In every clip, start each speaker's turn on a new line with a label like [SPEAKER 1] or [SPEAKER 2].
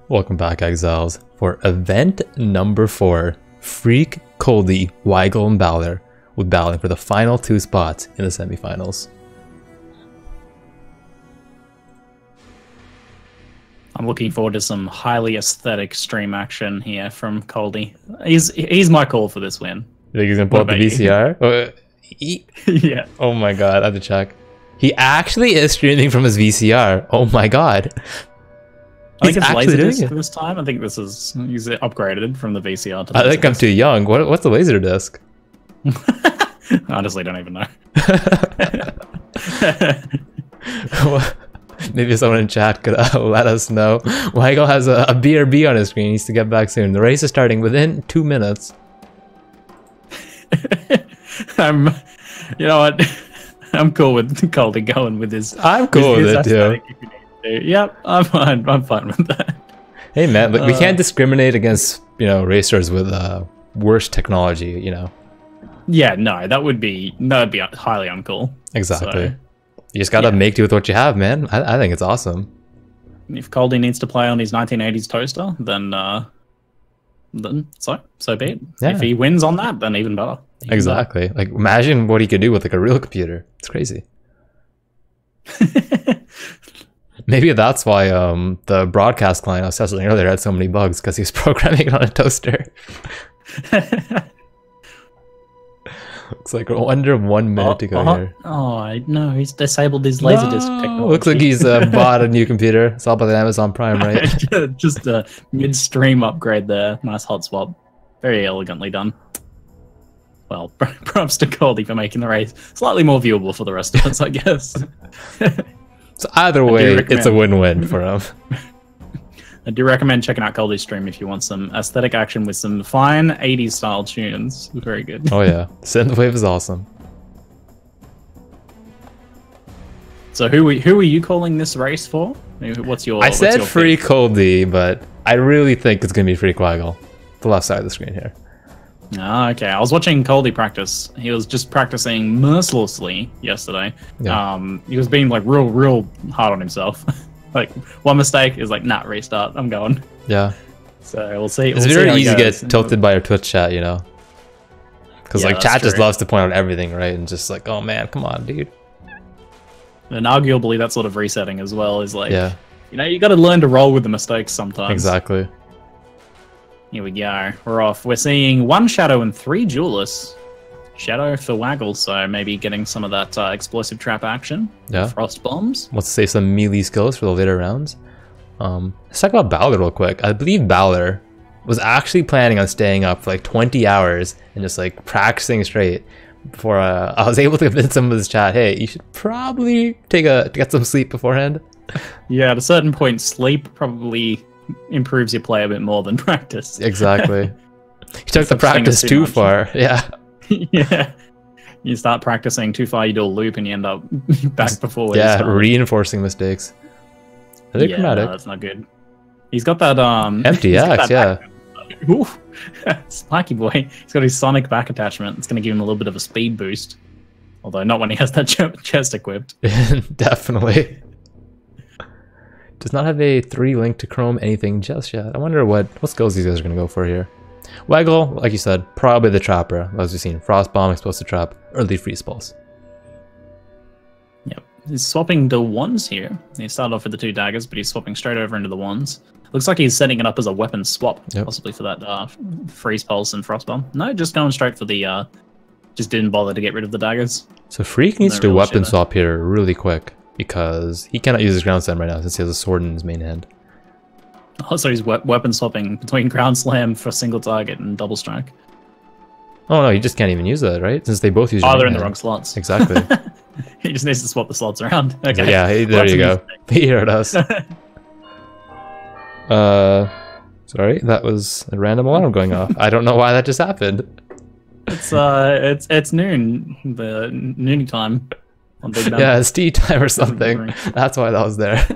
[SPEAKER 1] Welcome back, Exiles, for event number 4, Freeq, Coldie, Waggle, and Balor, with battling for the final 2 spots in the semifinals.
[SPEAKER 2] I'm looking forward to some highly aesthetic stream action here from Coldie. He's my call for this win.
[SPEAKER 1] You think he's gonna pull up the VCR?
[SPEAKER 2] Yeah.
[SPEAKER 1] Oh my god, I have to check. He actually is streaming from his VCR. Oh my god.
[SPEAKER 2] I think it's Laserdisc this time. I think he's upgraded from the VCR to the
[SPEAKER 1] I think I'm too young. What's the Laserdisc?
[SPEAKER 2] I honestly don't even know.
[SPEAKER 1] Maybe someone in chat could let us know. Waggle has a BRB on his screen. He needs to get back soon. The race is starting within 2 minutes.
[SPEAKER 2] You know what? I'm cool with Coldie going with his.
[SPEAKER 1] I'm cool with it too.
[SPEAKER 2] Yep, I'm fine with that.
[SPEAKER 1] Hey man, we can't discriminate against racers with worse technology.
[SPEAKER 2] Yeah, no, that would be highly uncool.
[SPEAKER 1] Exactly. So, you just gotta make do with what you have, man. I think it's awesome.
[SPEAKER 2] If Coldie needs to play on his 1980s toaster, then so be it. Yeah. If he wins on that, then even better.
[SPEAKER 1] Exactly. Like, imagine what he could do with like a real computer. It's crazy. Maybe that's why the broadcast client I was testing earlier had so many bugs, because he was programming it on a toaster. Looks like we're under 1 minute to go here.
[SPEAKER 2] Oh no, he's disabled his Laserdisc technology.
[SPEAKER 1] Looks like he's bought a new computer. It's all by the Amazon Prime, right?
[SPEAKER 2] Just a mid-stream upgrade there. Nice hot swap. Very elegantly done. Well, props to Coldie for making the race slightly more viewable for the rest of us, I guess.
[SPEAKER 1] So either way, it's a win-win for him.
[SPEAKER 2] I do recommend checking out Coldie's stream if you want some aesthetic action with some fine 80s style tunes. Very good.
[SPEAKER 1] Oh yeah, Synthwave is awesome.
[SPEAKER 2] So who are you calling this race for? What's your?
[SPEAKER 1] I said Freeq Coldie, but I really think it's gonna be Freeq Waggle, the left side of the screen here.
[SPEAKER 2] Ah, okay. I was watching Coldie practice. He was just practicing mercilessly yesterday. Yeah. He was being like real hard on himself. Like, one mistake is like, nah, restart. I'm going.
[SPEAKER 1] Yeah.
[SPEAKER 2] So we'll see.
[SPEAKER 1] It's very easy to get tilted by your Twitch chat, because like chat just loves to point out everything, right? And just like, oh man, come on, dude.
[SPEAKER 2] And arguably, that sort of resetting as well is like, you got to learn to roll with the mistakes sometimes.
[SPEAKER 1] Exactly.
[SPEAKER 2] Here we go. We're off. We're seeing 1 Shadow and 3 Duelists. Shadow for Waggle, so maybe getting some of that explosive trap action.
[SPEAKER 1] Yeah.
[SPEAKER 2] Frost bombs.
[SPEAKER 1] Let's save some melee skills for the later rounds. Let's talk about Balor real quick. I believe Balor was actually planning on staying up for like 20 hours and just like practicing straight before I was able to convince some of his chat, hey, you should probably get some sleep beforehand.
[SPEAKER 2] Yeah, at a certain point, sleep probably improves your play a bit more than practice.
[SPEAKER 1] Exactly. You took the practice too far. Yeah.
[SPEAKER 2] Yeah. You start practicing too far, you do a loop and you end up back before.
[SPEAKER 1] Yeah, reinforcing mistakes.
[SPEAKER 2] Yeah, no, that's not good. He's got that
[SPEAKER 1] MTX, yeah.
[SPEAKER 2] Oof. Spiky boy. He's got his sonic back attachment. It's going to give him a little bit of a speed boost. Although not when he has that chest equipped.
[SPEAKER 1] Definitely. Does not have a 3 link to Chrome anything just yet. I wonder what skills these guys are going to go for here. Waggle, like you said, probably the trapper. As we've seen, Frost Bomb, Explosive Trap, early Freeze Pulse.
[SPEAKER 2] Yep. He's swapping to wands here. He started off with the 2 daggers, but he's swapping straight over into the wands. Looks like he's setting it up as a weapon swap, possibly for that Freeze Pulse and Frost Bomb. No, just going straight for the... just didn't bother to get rid of the daggers.
[SPEAKER 1] So Freeq needs to weapon swap here really quick, because he cannot use his ground slam right now since he has a sword in his main hand.
[SPEAKER 2] Oh, so he's weapon swapping between ground slam for single target and double strike. Oh
[SPEAKER 1] no, he just can't even use that, right? Since they both use.
[SPEAKER 2] Oh, they're in the wrong slots.
[SPEAKER 1] Exactly.
[SPEAKER 2] He just needs to swap the slots around. Okay.
[SPEAKER 1] Yeah, there you go. He heard us. Sorry, that was a random alarm going off. I don't know why that just happened.
[SPEAKER 2] It's noon, the noonie time. On Big Ben.
[SPEAKER 1] Yeah, it's tea time or something. That's why that was there.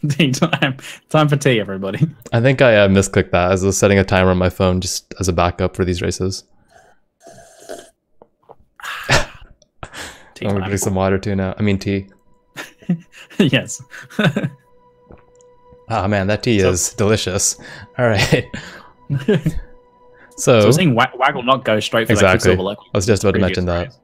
[SPEAKER 2] Tea time. Time for tea, everybody.
[SPEAKER 1] I think I misclicked that as I was setting a timer on my phone just as a backup for these races. I'm gonna drink some water too now. I mean tea.
[SPEAKER 2] Yes.
[SPEAKER 1] Ah man, that tea is delicious. All right.
[SPEAKER 2] So we're seeing Waggle not go straight for that Quicksilver level.
[SPEAKER 1] I was just about to mention that.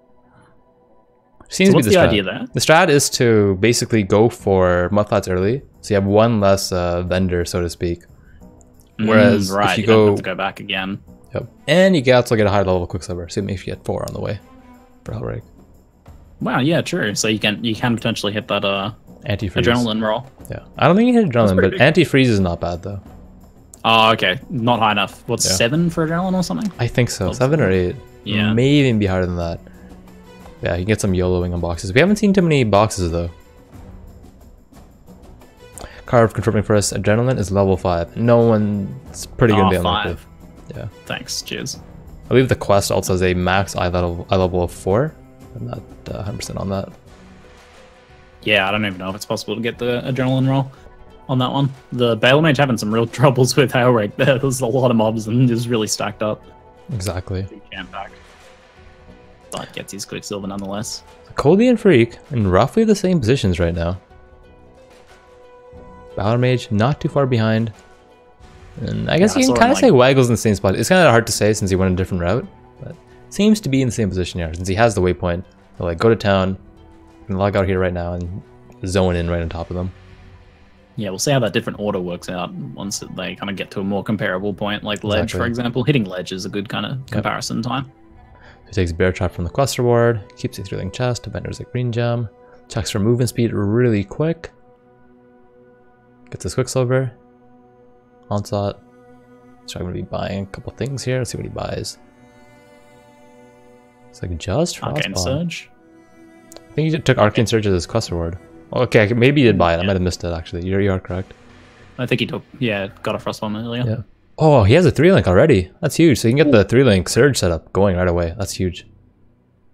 [SPEAKER 1] Seems
[SPEAKER 2] so
[SPEAKER 1] to be the strat.
[SPEAKER 2] idea there?
[SPEAKER 1] The strat is to basically go for mudflats early, so you have one less vendor, so to speak. Whereas
[SPEAKER 2] right,
[SPEAKER 1] if you
[SPEAKER 2] don't have to go back again.
[SPEAKER 1] Yep. And you can also get a higher level Quicksilver, assuming if you get 4 on the way for Hellrake.
[SPEAKER 2] Wow, yeah, true. So you can potentially hit that
[SPEAKER 1] anti-freeze
[SPEAKER 2] adrenaline roll.
[SPEAKER 1] Yeah, I don't think you hit adrenaline, but anti-freeze is not bad though.
[SPEAKER 2] Oh, okay, not high enough. What's 7 for adrenaline or something?
[SPEAKER 1] I think so, 7 or 8.
[SPEAKER 2] Yeah,
[SPEAKER 1] may even be higher than that. Yeah, you can get some YOLOing on boxes. We haven't seen too many boxes though. Carve confirming for us, adrenaline is level 5. No one's pretty gonna be on that. Yeah.
[SPEAKER 2] Thanks. Cheers.
[SPEAKER 1] I believe the quest also has a max eye level of 4. I'm not 100% on that.
[SPEAKER 2] Yeah, I don't even know if it's possible to get the adrenaline roll on that one. The Balormage having some real troubles with Hellrake there. There's a lot of mobs and is really stacked up.
[SPEAKER 1] Exactly.
[SPEAKER 2] Jam-packed. But gets his Quicksilver nonetheless.
[SPEAKER 1] Coldie and Freeq in roughly the same positions right now. Balormage not too far behind. And I guess you can kind of say Waggle's in the same spot. It's kind of hard to say since he went a different route, but seems to be in the same position here since he has the waypoint. So like go to town, and log out here right now and zone in right on top of them. Yeah,
[SPEAKER 2] we'll see how that different order works out once they kind of get to a more comparable point, like ledge, for example. Hitting ledge is a good kind of comparison time.
[SPEAKER 1] He takes Bear Trap from the quest reward, keeps a thrilling chest, vendors like green gem, checks for movement speed really quick, gets his Quicksilver, Onslaught. So I'm going to be buying a couple things here. Let's see what he buys. It's like just
[SPEAKER 2] Arcane Surge.
[SPEAKER 1] I think he took Arcane Surge as his quest reward. Okay, maybe he did buy it. I might have missed it actually. You are correct.
[SPEAKER 2] I think he took, got a Frostbomb earlier.
[SPEAKER 1] Yeah. Oh, he has a 3-link already. That's huge. So you can get the 3-link Surge setup going right away. That's huge.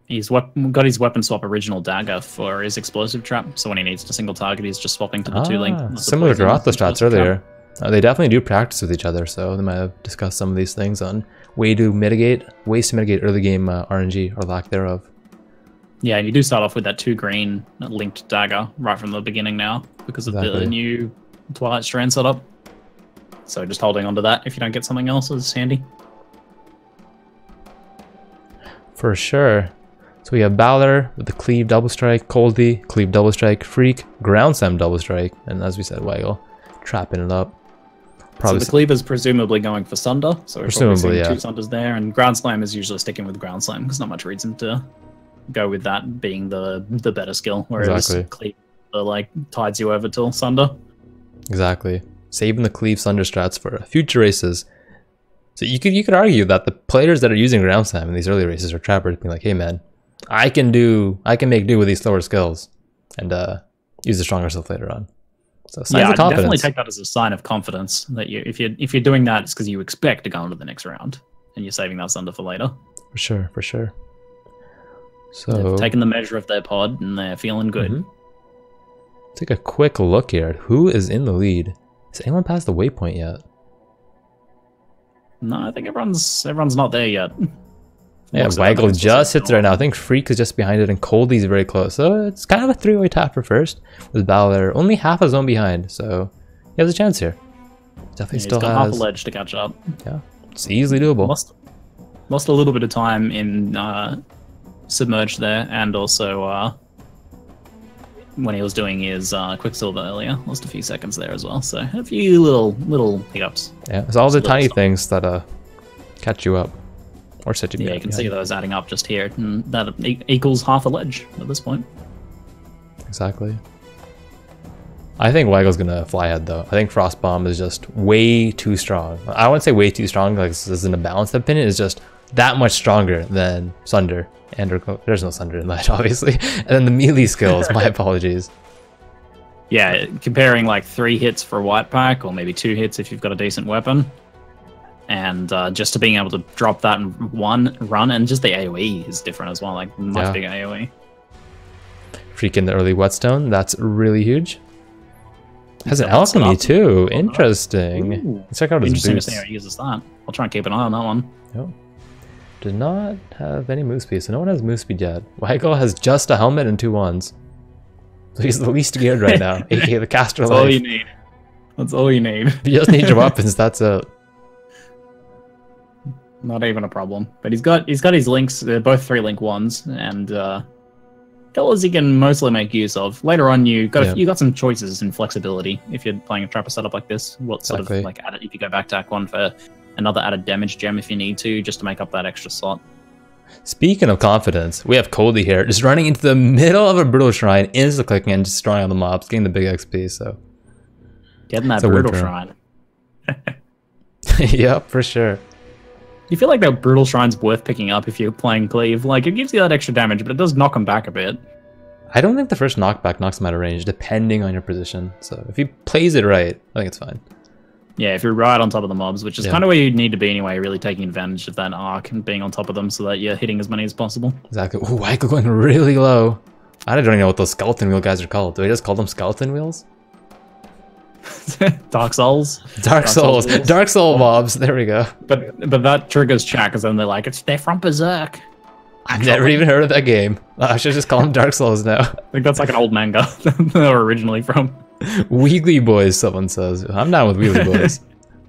[SPEAKER 2] He's got his weapon swap original dagger for his explosive trap. So when he needs to single target, he's just swapping to the 2-link.
[SPEAKER 1] Similar to Roth's strats earlier. They definitely do practice with each other, so they might have discussed some of these things on ways to mitigate early game RNG or lack thereof.
[SPEAKER 2] Yeah, and you do start off with that 2 green linked dagger right from the beginning now because of the new Twilight Strand setup. So just holding on to that if you don't get something else is handy. For sure. So we have Balor with the Cleave Double Strike, Coldie, Cleave Double Strike, Freeq, Ground Slam Double Strike, and as we said, Waggle trapping it up. Probably so the Cleave is presumably going for Sunder, so we're probably seeing 2 Sunders there, and Ground Slam is usually sticking with Ground Slam because not much reason to go with that being the better skill, whereas Cleave tides you over till Sunder. Exactly. Saving the Cleave Sunder strats for future races. So you could argue that the players that are using Ground Slam in these early races are trappers being like, hey man, I can make do with these slower skills and use the stronger stuff later on. So signs of confidence. Definitely take that as a sign of confidence that if you're doing that, it's because you expect to go into the next round and you're saving that Sunder for later. For sure, for sure. So they've taken the measure of their pod and they're feeling good. Take a quick look here at who is in the lead. Has anyone passed the waypoint yet? No, I think everyone's not there yet. Yeah, Waggle just hits it right now. I think Freeq is just behind it and Coldie's very close. So it's kind of a 3-way tie for first with Balor only half a zone behind. So he has a chance here. Definitely still has half a ledge to catch up. Yeah, it's easily doable. Lost a little bit of time in Submerged there, and also when he was doing his Quicksilver earlier, lost a few seconds there as well. So a few little hiccups. Yeah, it's all the tiny things that catch you up. Or set you you can see those adding up just here, and that equals half a ledge at this point. Exactly. I think Waggle's gonna fly ahead though. I think Frostbomb is just way too strong. I wouldn't say way too strong, like this isn't a balanced opinion, it's just that much stronger than Sunder. And there's no Sunder in that, obviously. And then the melee skills, my apologies. Yeah, comparing like 3 hits for White Pack, or maybe 2 hits if you've got a decent weapon. And just to being able to drop that in one run, and just the AoE is different as well, like much bigger AoE. Freaking the early whetstone, that's really huge. Has an alchemy too, interesting. Ooh. Let's check out his boots. Interesting to see how he uses that. I'll try and keep an eye on that one. Yep. Did not have any move speed, so no one has move speed yet. Waggle has just a helmet and 2 wands. So he's the least geared right now, aka the caster life. That's all you need. That's all you need.
[SPEAKER 1] You just need your weapons, that's it.
[SPEAKER 2] Not even a problem. But he's got his links, they're both 3-link ones, and colors he can mostly make use of. Later on, you got some choices and flexibility if you're playing a trapper setup like this. What sort of like added if you go back to Act 1 for another added damage gem if you need to, just to make up that extra slot.
[SPEAKER 1] Speaking of confidence, we have Coldy here, just running into the middle of a brutal shrine, insta clicking and just destroying all the mobs, getting the big XP. So
[SPEAKER 2] getting that brutal shrine.
[SPEAKER 1] Yep, for sure.
[SPEAKER 2] You feel like that brutal shrine's worth picking up if you're playing cleave. Like, it gives you that extra damage, but it does knock him back a bit.
[SPEAKER 1] I don't think the first knockback knocks him out of range, depending on your position. So if he plays it right, I think it's fine.
[SPEAKER 2] Yeah, if you're right on top of the mobs, which is kind of where you need to be anyway, really taking advantage of that arc and being on top of them so that you're hitting as many as possible.
[SPEAKER 1] Exactly. Ooh, Waggle going really low. I don't even know what those skeleton wheel guys are called. Do I just call them skeleton wheels?
[SPEAKER 2] Dark Souls.
[SPEAKER 1] Dark Souls. Dark Soul mobs. There we go.
[SPEAKER 2] But that triggers chat because then they're like, they're from Berserk.
[SPEAKER 1] I've never even heard of that game. I should just call them Dark Souls now.
[SPEAKER 2] I think that's like an old manga they were originally from.
[SPEAKER 1] Wheelie Boys, someone says. I'm down with Wheelie Boys.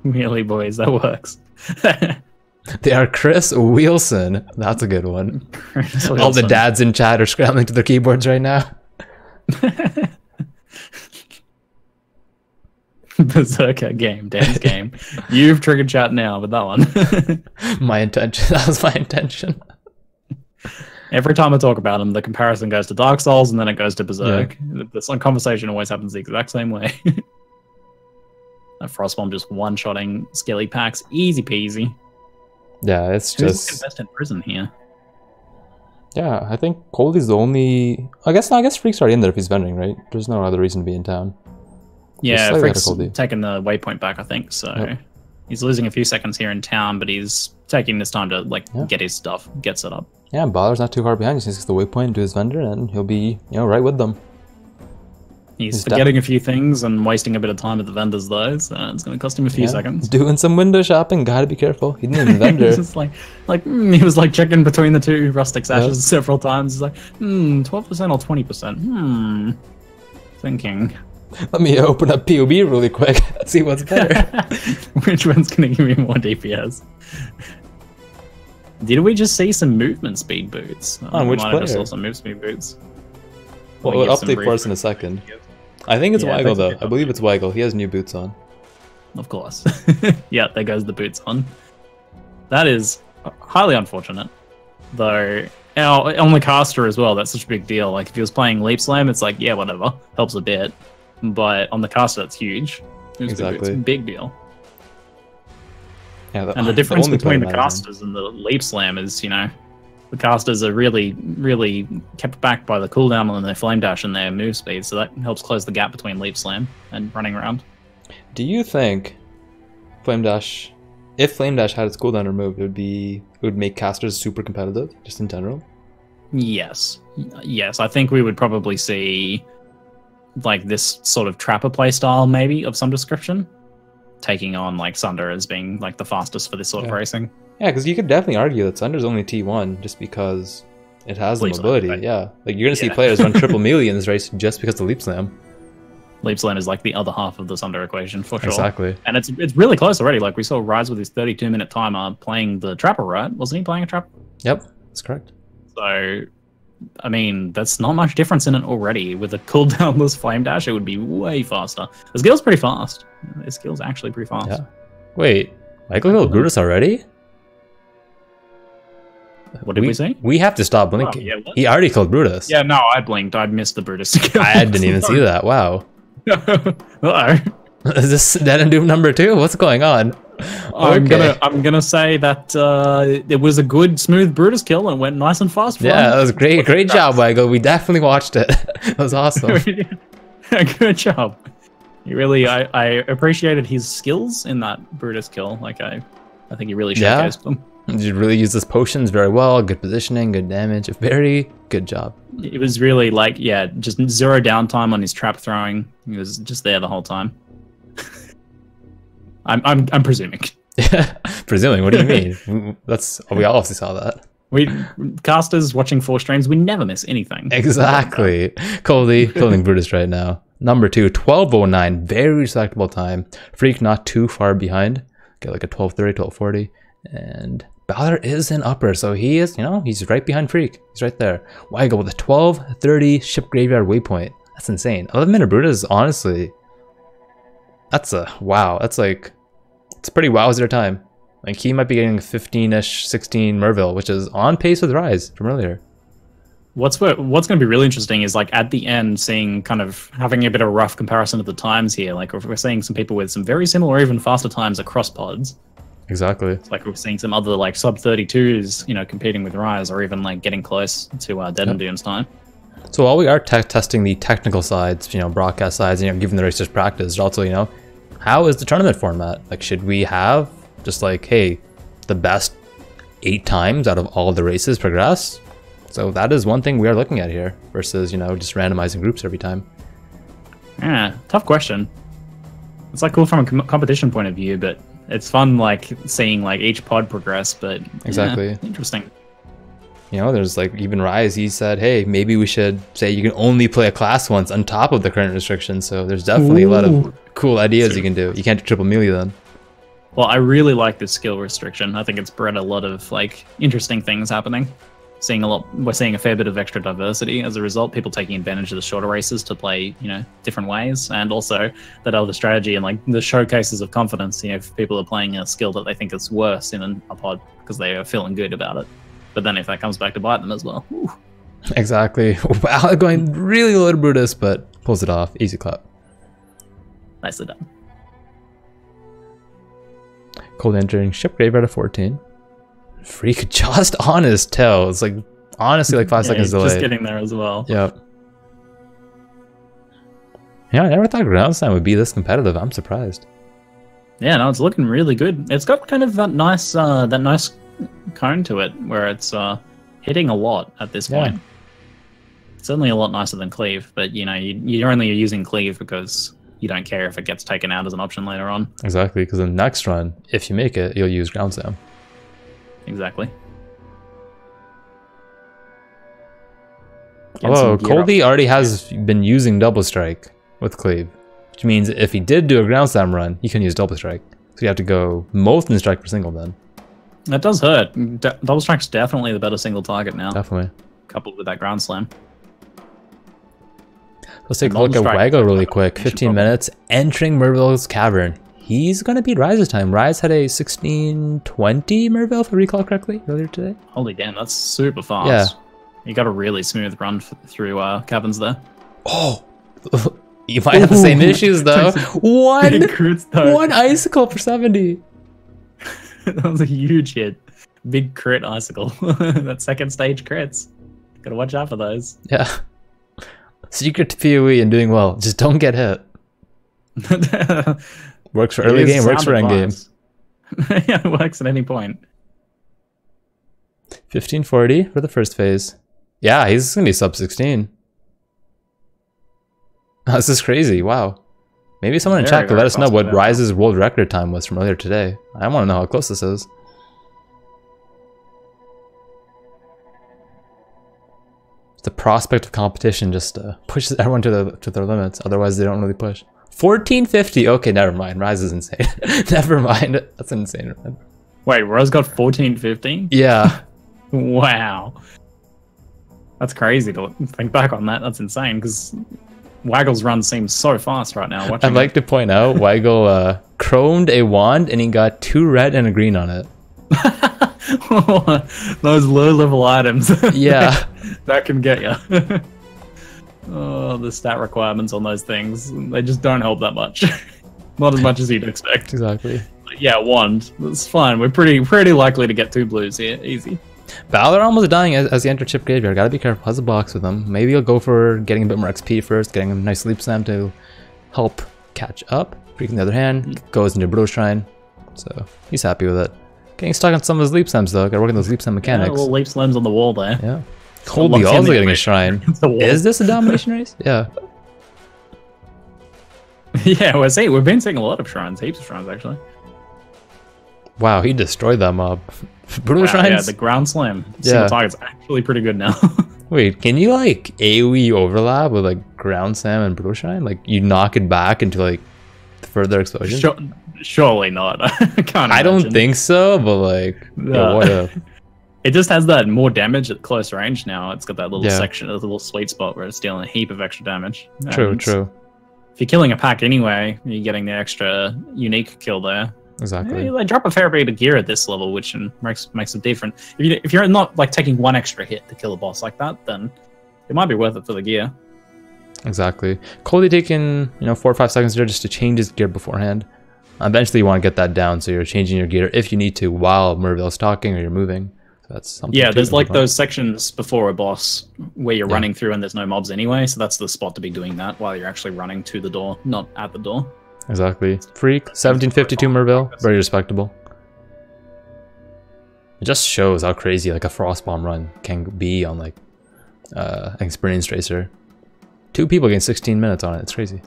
[SPEAKER 2] Wheelie Boys, that works.
[SPEAKER 1] They are Chris Wheelson. That's a good one. All the dads in chat are scrambling to their keyboards right now.
[SPEAKER 2] Berserker game, dance game. You've triggered chat now with that one.
[SPEAKER 1] My intention. That was my intention.
[SPEAKER 2] Every time I talk about them, the comparison goes to Dark Souls and then it goes to Berserk. Yeah. This conversation always happens the exact same way. That Frostbomb just one-shotting Skelly packs, easy peasy.
[SPEAKER 1] Yeah, it's just...
[SPEAKER 2] Who's best in prison here?
[SPEAKER 1] Yeah, I think Coldy's the only... I guess Freeq's already in there if he's vending, right? There's no other reason to be in town.
[SPEAKER 2] Yeah, Freeq's taking the waypoint back, I think, so... He's losing a few seconds here in town, but he's taking this time to get his stuff, get set up. Yeah,
[SPEAKER 1] Balor's not too far behind. He takes the waypoint to his vendor, and he'll be, right with them.
[SPEAKER 2] He's forgetting a few things and wasting a bit of time at the vendors, though, so it's going to cost him a few seconds.
[SPEAKER 1] Doing some window shopping, gotta be careful. He didn't even vendor.
[SPEAKER 2] He's just he was checking between the two rustic sashes several times. He's like, 12% or 20%? Thinking.
[SPEAKER 1] Let me open up POB really quick. See what's better.
[SPEAKER 2] Which one's going to give me more DPS? Did we just see some movement speed boots?
[SPEAKER 1] On which player?
[SPEAKER 2] I just saw some move speed boots.
[SPEAKER 1] Well, we'll update for us in a second. I think it's Waggle, though. I believe it's Waggle. He has new boots on.
[SPEAKER 2] Of course. Yeah, there goes the boots on. That is highly unfortunate. Though, on the caster as well, that's such a big deal. Like, if he was playing Leap Slam, it's like, yeah, whatever. Helps a bit. But on the caster, that's huge. Exactly. It's a big deal. Yeah, and the difference between the casters and the Leap Slam is, the casters are really, really kept back by the cooldown on their Flame Dash and their move speed, so that helps close the gap between Leap Slam and running around.
[SPEAKER 1] Do you think Flame Dash, if Flame Dash had its cooldown removed, it would make casters super competitive, just in general?
[SPEAKER 2] Yes. Yes, I think we would probably see this sort of trapper playstyle, maybe, of some description, taking on Sunder as being the fastest for this sort of racing. Yeah,
[SPEAKER 1] because you could definitely argue that Sunder's only T1 just because it has the mobility. Right? Yeah, you're gonna see players run triple melee in this race just because of Leap Slam.
[SPEAKER 2] Leap Slam is the other half of the Sunder equation for sure.
[SPEAKER 1] Exactly,
[SPEAKER 2] and it's really close already. We saw Rise with his 32-minute timer playing the trapper, right? Wasn't he playing a trapper?
[SPEAKER 1] Yep, that's correct.
[SPEAKER 2] So, I mean, that's not much difference in it already. With a cooldownless Flame Dash, it would be way faster. The skill's pretty fast. His skill's actually pretty fast.
[SPEAKER 1] Yeah. Wait, Michael killed Brutus already?
[SPEAKER 2] What did we say?
[SPEAKER 1] We have to stop blinking. Oh, yeah, he already killed Brutus.
[SPEAKER 2] Yeah, no, I blinked. I'd missed the Brutus skill.
[SPEAKER 1] I didn't even see that. Wow.
[SPEAKER 2] Uh-oh.
[SPEAKER 1] Is this Dead and Doom number 2? What's going on?
[SPEAKER 2] I'm gonna say that it was a good, smooth Brutus kill and it went nice and fast.
[SPEAKER 1] Yeah, that was great. Great job, Waggle. We definitely watched it. That was awesome.
[SPEAKER 2] Good job. You really, I appreciated his skills in that Brutus kill. I think he really showcased them.
[SPEAKER 1] You really used his potions very well. Good positioning, good damage. Very good job.
[SPEAKER 2] It was really just zero downtime on his trap throwing. He was just there the whole time. I'm presuming.
[SPEAKER 1] Presuming? What do you mean? We all obviously saw that.
[SPEAKER 2] We casters watching 4 streams, we never miss anything.
[SPEAKER 1] Exactly. Coldy killing Brutus right now. Number 2, 12:09, very respectable time. Freeq not too far behind. Get like a 12:30, 12:40. And Balor is in upper, so he is, he's right behind Freeq. He's right there. Waggle with a 12:30 ship graveyard waypoint. That's insane. 11-minute Brutus, honestly, that's a wow. That's like, it's pretty wowzer time. Like, he might be getting 15-ish, 16 Merville, which is on pace with Rise from earlier.
[SPEAKER 2] What's going to be really interesting is like at the end seeing kind of having a bit of a rough comparison of the times here. Like if we're seeing some people with some very similar or even faster times across pods.
[SPEAKER 1] Exactly.
[SPEAKER 2] It's like we're seeing some other like sub 32s, competing with Rise or even like getting close to Dead and Doom's time.
[SPEAKER 1] So while we are testing the technical sides, broadcast sides, giving the racers practice, also, how is the tournament format? Like, should we have just like, hey, the best 8 times out of all the races progress? So that is one thing we are looking at here versus, just randomizing groups every time.
[SPEAKER 2] Yeah, tough question. It's like cool from a competition point of view, but it's fun like seeing like each pod progress, but
[SPEAKER 1] exactly.
[SPEAKER 2] Yeah, interesting.
[SPEAKER 1] There's like even Rise, he said, hey, maybe we should say you can only play a class once on top of the current restrictions. So there's definitely a lot of cool ideas you can do. You can't do triple melee then.
[SPEAKER 2] Well, I really like this skill restriction. I think it's bred a lot of like interesting things happening. We're seeing a fair bit of extra diversity as a result. People taking advantage of the shorter races to play, different ways, and also that other strategy and like the showcases of confidence. If people are playing a skill that they think is worse in a pod because they are feeling good about it, but then if that comes back to bite them as well. Whew.
[SPEAKER 1] Exactly. Wow, going really low to Brutus, but pulls it off. Easy clap.
[SPEAKER 2] Nicely done.
[SPEAKER 1] Cold entering ship graveyard at 14. Freeq just on his tail. It's like honestly like 5 seconds delayed.
[SPEAKER 2] Just getting there as well.
[SPEAKER 1] Yep. Yeah, I never thought ground slam would be this competitive. I'm surprised.
[SPEAKER 2] Yeah, no, it's looking really good. It's got kind of that nice cone to it where it's hitting a lot at this point. It's certainly a lot nicer than cleave, but you're only using cleave because you don't care if it gets taken out as an option later on.
[SPEAKER 1] Exactly, because in the next run, if you make it, you'll use ground slam.
[SPEAKER 2] Exactly.
[SPEAKER 1] Although Colby already has been using double strike with cleave, which means if he did do a ground slam run, he can use double strike. So you have to go molten strike for single then.
[SPEAKER 2] That does hurt. Double strike's definitely the better single target now.
[SPEAKER 1] Definitely.
[SPEAKER 2] Coupled with that ground slam.
[SPEAKER 1] Let's take a look at Waggle really quick. 15 minutes, entering Merville's cavern. He's going to beat Rise's time. Rise had a 16:20 Merville, if I recall correctly, earlier today.
[SPEAKER 2] Holy damn, that's super fast.
[SPEAKER 1] Yeah.
[SPEAKER 2] You got a really smooth run through caverns there.
[SPEAKER 1] Oh! You might have the same issues, though. One icicle for 70.
[SPEAKER 2] That was a huge hit. Big crit icicle. That second stage crits. Gotta watch out for those.
[SPEAKER 1] Yeah. Secret to PoE and doing well. Just don't get hit. Works for early game, works for end game.
[SPEAKER 2] Yeah, it works at any point.
[SPEAKER 1] 1540 for the first phase. Yeah, he's gonna be sub 16. This is crazy. Wow. Maybe someone in chat could let us know what Rise's world record time was from earlier today. I want to know how close this is. The prospect of competition just pushes everyone to their limits. Otherwise, they don't really push. 1450. Okay, never mind. Rise is insane. Never mind. That's insane.
[SPEAKER 2] Wait, Rise got 1450?
[SPEAKER 1] Yeah.
[SPEAKER 2] Wow. That's crazy to think back on that. That's insane because Waggle's run seems so fast right now.
[SPEAKER 1] I'd like to point out Waggle chromed a wand and he got 2 red and a green on it.
[SPEAKER 2] Those low-level items.
[SPEAKER 1] Yeah.
[SPEAKER 2] That can get you. Oh, the stat requirements on those things, they just don't help that much. Not as much as you'd expect.
[SPEAKER 1] Exactly.
[SPEAKER 2] But yeah, wand. That's fine. We're pretty likely to get 2 blues here. Easy.
[SPEAKER 1] Balor almost dying as he entered chip graveyard. Gotta be careful. Has a box with him. Maybe he'll go for getting a bit more XP first, getting a nice sleep slam to help catch up. Freeq on the other hand goes into Brutal Shrine, so he's happy with it. Getting stuck on some of his leap slams though. Gotta work on those leap slam mechanics.
[SPEAKER 2] Yeah, little leap slams on the wall there.
[SPEAKER 1] Yeah. Colby also getting a shrine. Is this a domination race? Yeah.
[SPEAKER 2] Yeah, we've been seeing a lot of shrines, heaps of shrines actually.
[SPEAKER 1] Wow, he destroyed that mob. Brutal shrines?
[SPEAKER 2] Yeah, the ground slam. Single target's actually pretty good now.
[SPEAKER 1] Wait, can you like AoE overlap with like ground slam and brutal shine? Like you knock it back into like further explosion?
[SPEAKER 2] Surely not. I
[SPEAKER 1] don't think so, but like what if?
[SPEAKER 2] It just has that more damage at close range now. It's got that little section, a little sweet spot where it's dealing a heap of extra damage.
[SPEAKER 1] True.
[SPEAKER 2] If you're killing a pack anyway, you're getting the extra unique kill there.
[SPEAKER 1] Exactly.
[SPEAKER 2] They drop a fair bit of gear at this level, which makes it different. If you're not like taking one extra hit to kill a boss like that, then it might be worth it for the gear.
[SPEAKER 1] Exactly. Coldy taking 4 or 5 seconds there just to change his gear beforehand. Eventually, you want to get that down, so you're changing your gear if you need to while Merville's talking or you're moving. So that's something.
[SPEAKER 2] Yeah, there's like those sections before a boss where you're running through and there's no mobs anyway, so that's the spot to be doing that while you're actually running to the door, not at the door.
[SPEAKER 1] Exactly. Freeq, 1752 Merville, very respectable. It just shows how crazy like a frost bomb run can be on like experienced racer. 2 people getting 16 minutes on it. It's crazy.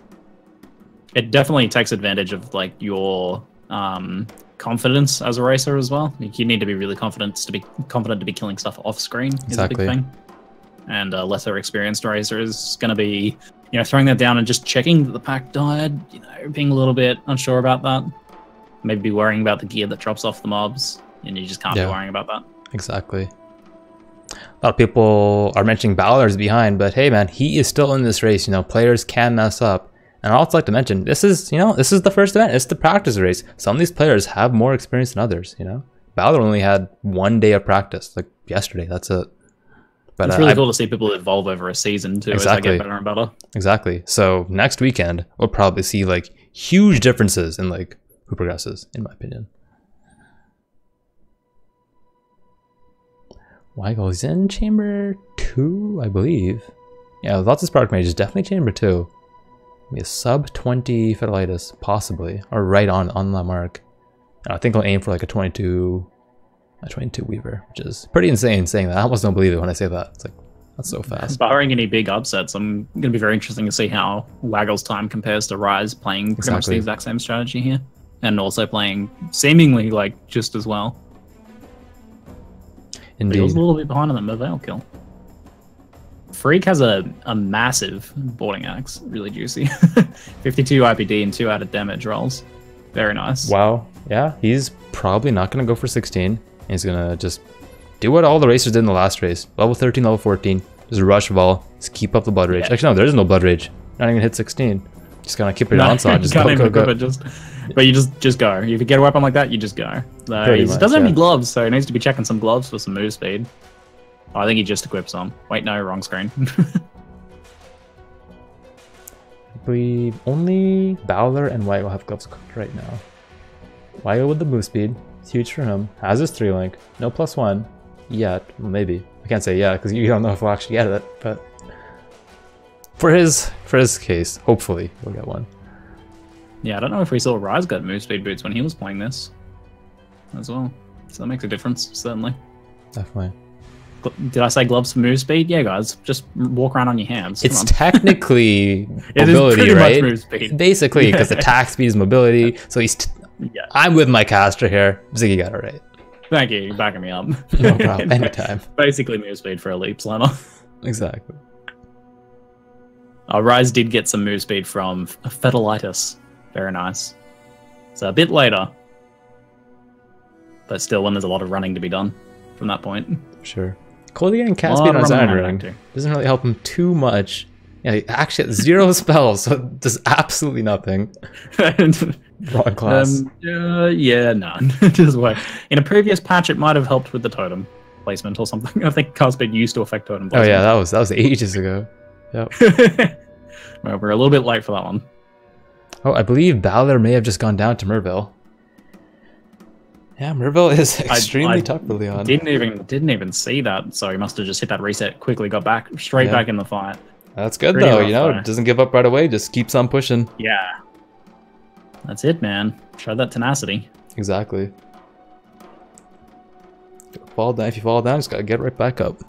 [SPEAKER 2] It definitely takes advantage of like your confidence as a racer as well. Like, you need to be really confident to be killing stuff off screen.
[SPEAKER 1] Exactly.
[SPEAKER 2] Is a big thing. And a lesser experienced racer is going to be, throwing that down and just checking that the pack died. Being a little bit unsure about that. Maybe worrying about the gear that drops off the mobs, and you just can't be worrying about that.
[SPEAKER 1] Exactly. A lot of people are mentioning Balor's behind, but hey man, he is still in this race. Players can mess up. And I'd also like to mention, this is the first event. It's the practice race. Some of these players have more experience than others, Balor only had 1 day of practice, like yesterday. That's it. But
[SPEAKER 2] it's really cool to see people evolve over a season too,
[SPEAKER 1] exactly.
[SPEAKER 2] as they get better and better.
[SPEAKER 1] Exactly. So next weekend, we'll probably see like huge differences in like who progresses, in my opinion. Waggle's in chamber 2, I believe. Yeah, lots of Spark Mage is definitely chamber 2. Maybe a sub 20 Fetalitis, possibly, or right on that mark. And I think I'll aim for like a 22 Weaver, which is pretty insane saying that. I almost don't believe it when I say that. It's like, that's so fast.
[SPEAKER 2] Barring any big upsets, I'm going to be very interesting to see how Waggle's time compares to Rise playing pretty much the exact same strategy here. And also playing seemingly like just as well.
[SPEAKER 1] Indeed.
[SPEAKER 2] But he was a little bit behind on the Mervale kill. Freeq has a massive boarding axe, really juicy. 52 IPD and 2 added damage rolls. Very nice.
[SPEAKER 1] Wow. Yeah, he's probably not going to go for 16. He's going to just do what all the racers did in the last race. Level 13, level 14. Just rush Vaal. Just keep up the blood rage. Actually, no, there is no blood rage. Not even hit 16. Just kind of keep your onslaught. Just go.
[SPEAKER 2] But you just go. If you get a weapon like that, you just go. He doesn't have any gloves, so he needs to be checking some gloves for some move speed. Oh, I think he just equipped some. Wait, no, wrong screen.
[SPEAKER 1] I believe only Balor and Waggle have gloves equipped right now. Waggle with the move speed. It's huge for him. Has his 3-link. No +1 yet. Well, maybe. I can't say yeah, because you don't know if we'll actually get it, but for his case, hopefully we'll get one.
[SPEAKER 2] Yeah, I don't know if we saw Rise get move speed boots when he was playing this as well. So that makes a difference, certainly.
[SPEAKER 1] Definitely.
[SPEAKER 2] Did I say gloves for move speed? Yeah, guys, just walk around on your hands.
[SPEAKER 1] It's technically mobility, right?
[SPEAKER 2] Much move speed.
[SPEAKER 1] Basically, because attack speed is mobility. So I'm with my caster here. Ziggy got it right.
[SPEAKER 2] Thank you, you're backing me up.
[SPEAKER 1] No problem, anytime.
[SPEAKER 2] Basically move speed for a leap slammer.
[SPEAKER 1] Exactly.
[SPEAKER 2] Rise did get some move speed from Fetalitis. Very nice. So a bit later. But still, when there's a lot of running to be done from that point.
[SPEAKER 1] Sure. Coldy getting cat speed on his iron ring doesn't really help him too much. Yeah, he actually has 0 spells, so it does absolutely nothing. Wrong class.
[SPEAKER 2] Yeah, none. Just work. In a previous patch, it might have helped with the totem placement or something. I think cast speed used to affect totem placement.
[SPEAKER 1] Oh yeah, that was ages ago. Yep.
[SPEAKER 2] Well, we're a little bit late for that one.
[SPEAKER 1] Oh, I believe Balor may have just gone down to Merville. Yeah, Merville is extremely tough early on.
[SPEAKER 2] Didn't even see that, so he must have just hit that reset quickly, got back straight back in the fight.
[SPEAKER 1] That's good though, it doesn't give up right away, just keeps on pushing.
[SPEAKER 2] Yeah. That's it, man. Show that tenacity.
[SPEAKER 1] Exactly. Fall down. If you fall down, just gotta get right back up.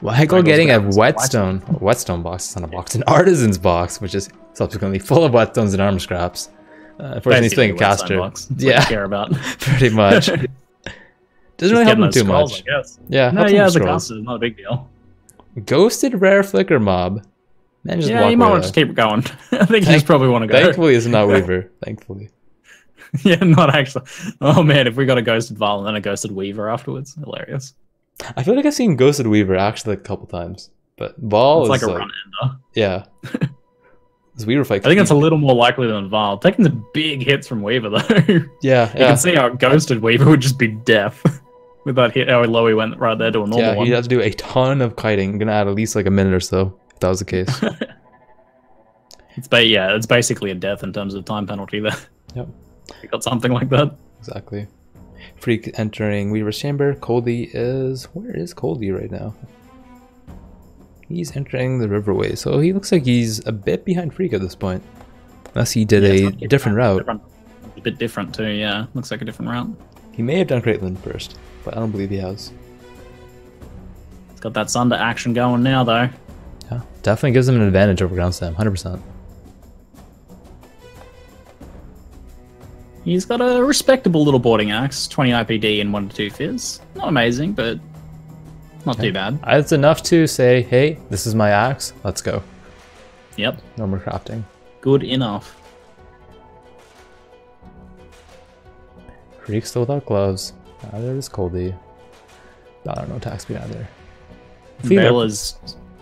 [SPEAKER 1] Waggle getting a whetstone box. It's not a box, an artisan's box, which is subsequently full of whetstones and armor scraps. Unfortunately, he's playing caster.
[SPEAKER 2] Yeah, care about
[SPEAKER 1] pretty much. Doesn't really help him too much.
[SPEAKER 2] I guess.
[SPEAKER 1] Yeah,
[SPEAKER 2] no, yeah, as a caster, not a big deal.
[SPEAKER 1] Ghosted rare flicker mob. Man, just
[SPEAKER 2] Yeah,
[SPEAKER 1] walk
[SPEAKER 2] you might
[SPEAKER 1] away.
[SPEAKER 2] want to just keep going. I think you just probably want to go.
[SPEAKER 1] Thankfully, it's not Weaver. Thankfully.
[SPEAKER 2] Yeah, not actually. Oh man, if we got a ghosted Vaal and then a ghosted Weaver afterwards, hilarious.
[SPEAKER 1] I feel like I've seen ghosted Weaver actually like a couple times, but Vaal
[SPEAKER 2] It's
[SPEAKER 1] is
[SPEAKER 2] like a run ender.
[SPEAKER 1] Yeah. This Weaver fight.
[SPEAKER 2] I think it's a little more likely than Vaal. Taking the big hits from Weaver though.
[SPEAKER 1] Yeah,
[SPEAKER 2] You can see how ghosted Weaver would just be death. With that hit, how low he went right there to a normal one.
[SPEAKER 1] He'd have to do a ton of kiting. Gonna add at least like a minute or so, if that was the case.
[SPEAKER 2] It's basically a death in terms of time penalty there.
[SPEAKER 1] Yep.
[SPEAKER 2] You got something like that.
[SPEAKER 1] Exactly. Freeq entering Weaver's chamber. Coldie is... Where is Coldie right now? He's entering the Riverway, so he looks like he's a bit behind Freeq at this point. Unless he did a different route.
[SPEAKER 2] A bit different too, yeah. Looks like a different route.
[SPEAKER 1] He may have done Caitlyn first, but I don't believe he has.
[SPEAKER 2] He's got that Sunder action going now though.
[SPEAKER 1] Yeah, definitely gives him an advantage over Ground Stam, 100%.
[SPEAKER 2] He's got a respectable little boarding axe, 20 IPD and 1 to 2 fizz. Not amazing, but not too bad.
[SPEAKER 1] It's enough to say, hey, this is my axe, let's go.
[SPEAKER 2] Yep.
[SPEAKER 1] No more crafting.
[SPEAKER 2] Good enough.
[SPEAKER 1] Freeq still without gloves. There's Coldie. I don't know attack speed either.
[SPEAKER 2] Vaal is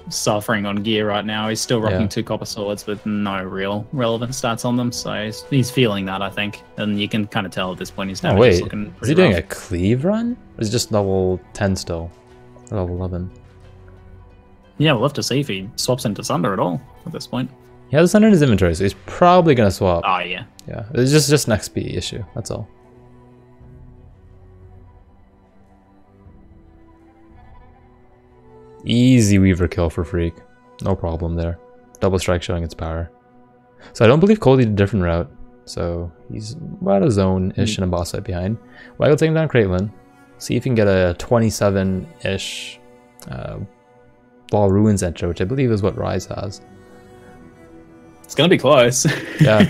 [SPEAKER 2] suffering on gear right now. He's still rocking 2 copper swords with no real relevant stats on them, so he's feeling that, I think. And you can kind of tell at this point he's
[SPEAKER 1] looking
[SPEAKER 2] pretty
[SPEAKER 1] is he doing
[SPEAKER 2] rough.
[SPEAKER 1] a cleave run? Or is it just level 10 still? Or level 11?
[SPEAKER 2] Yeah, we'll have to see if he swaps into Sunder at all at this point.
[SPEAKER 1] He has Sunder in his inventory, so he's probably going to swap.
[SPEAKER 2] Oh, yeah.
[SPEAKER 1] Yeah, it's just an XP issue, that's all. Easy Weaver kill for Freeq. No problem there. Double strike showing its power. So I don't believe Coldie did a different route. So he's about a zone-ish and a boss fight behind. Waggle taking down Caitlyn. See if he can get a 27-ish Ball Ruins enter, which I believe is what Rise has.
[SPEAKER 2] It's going to be close.
[SPEAKER 1] Yeah.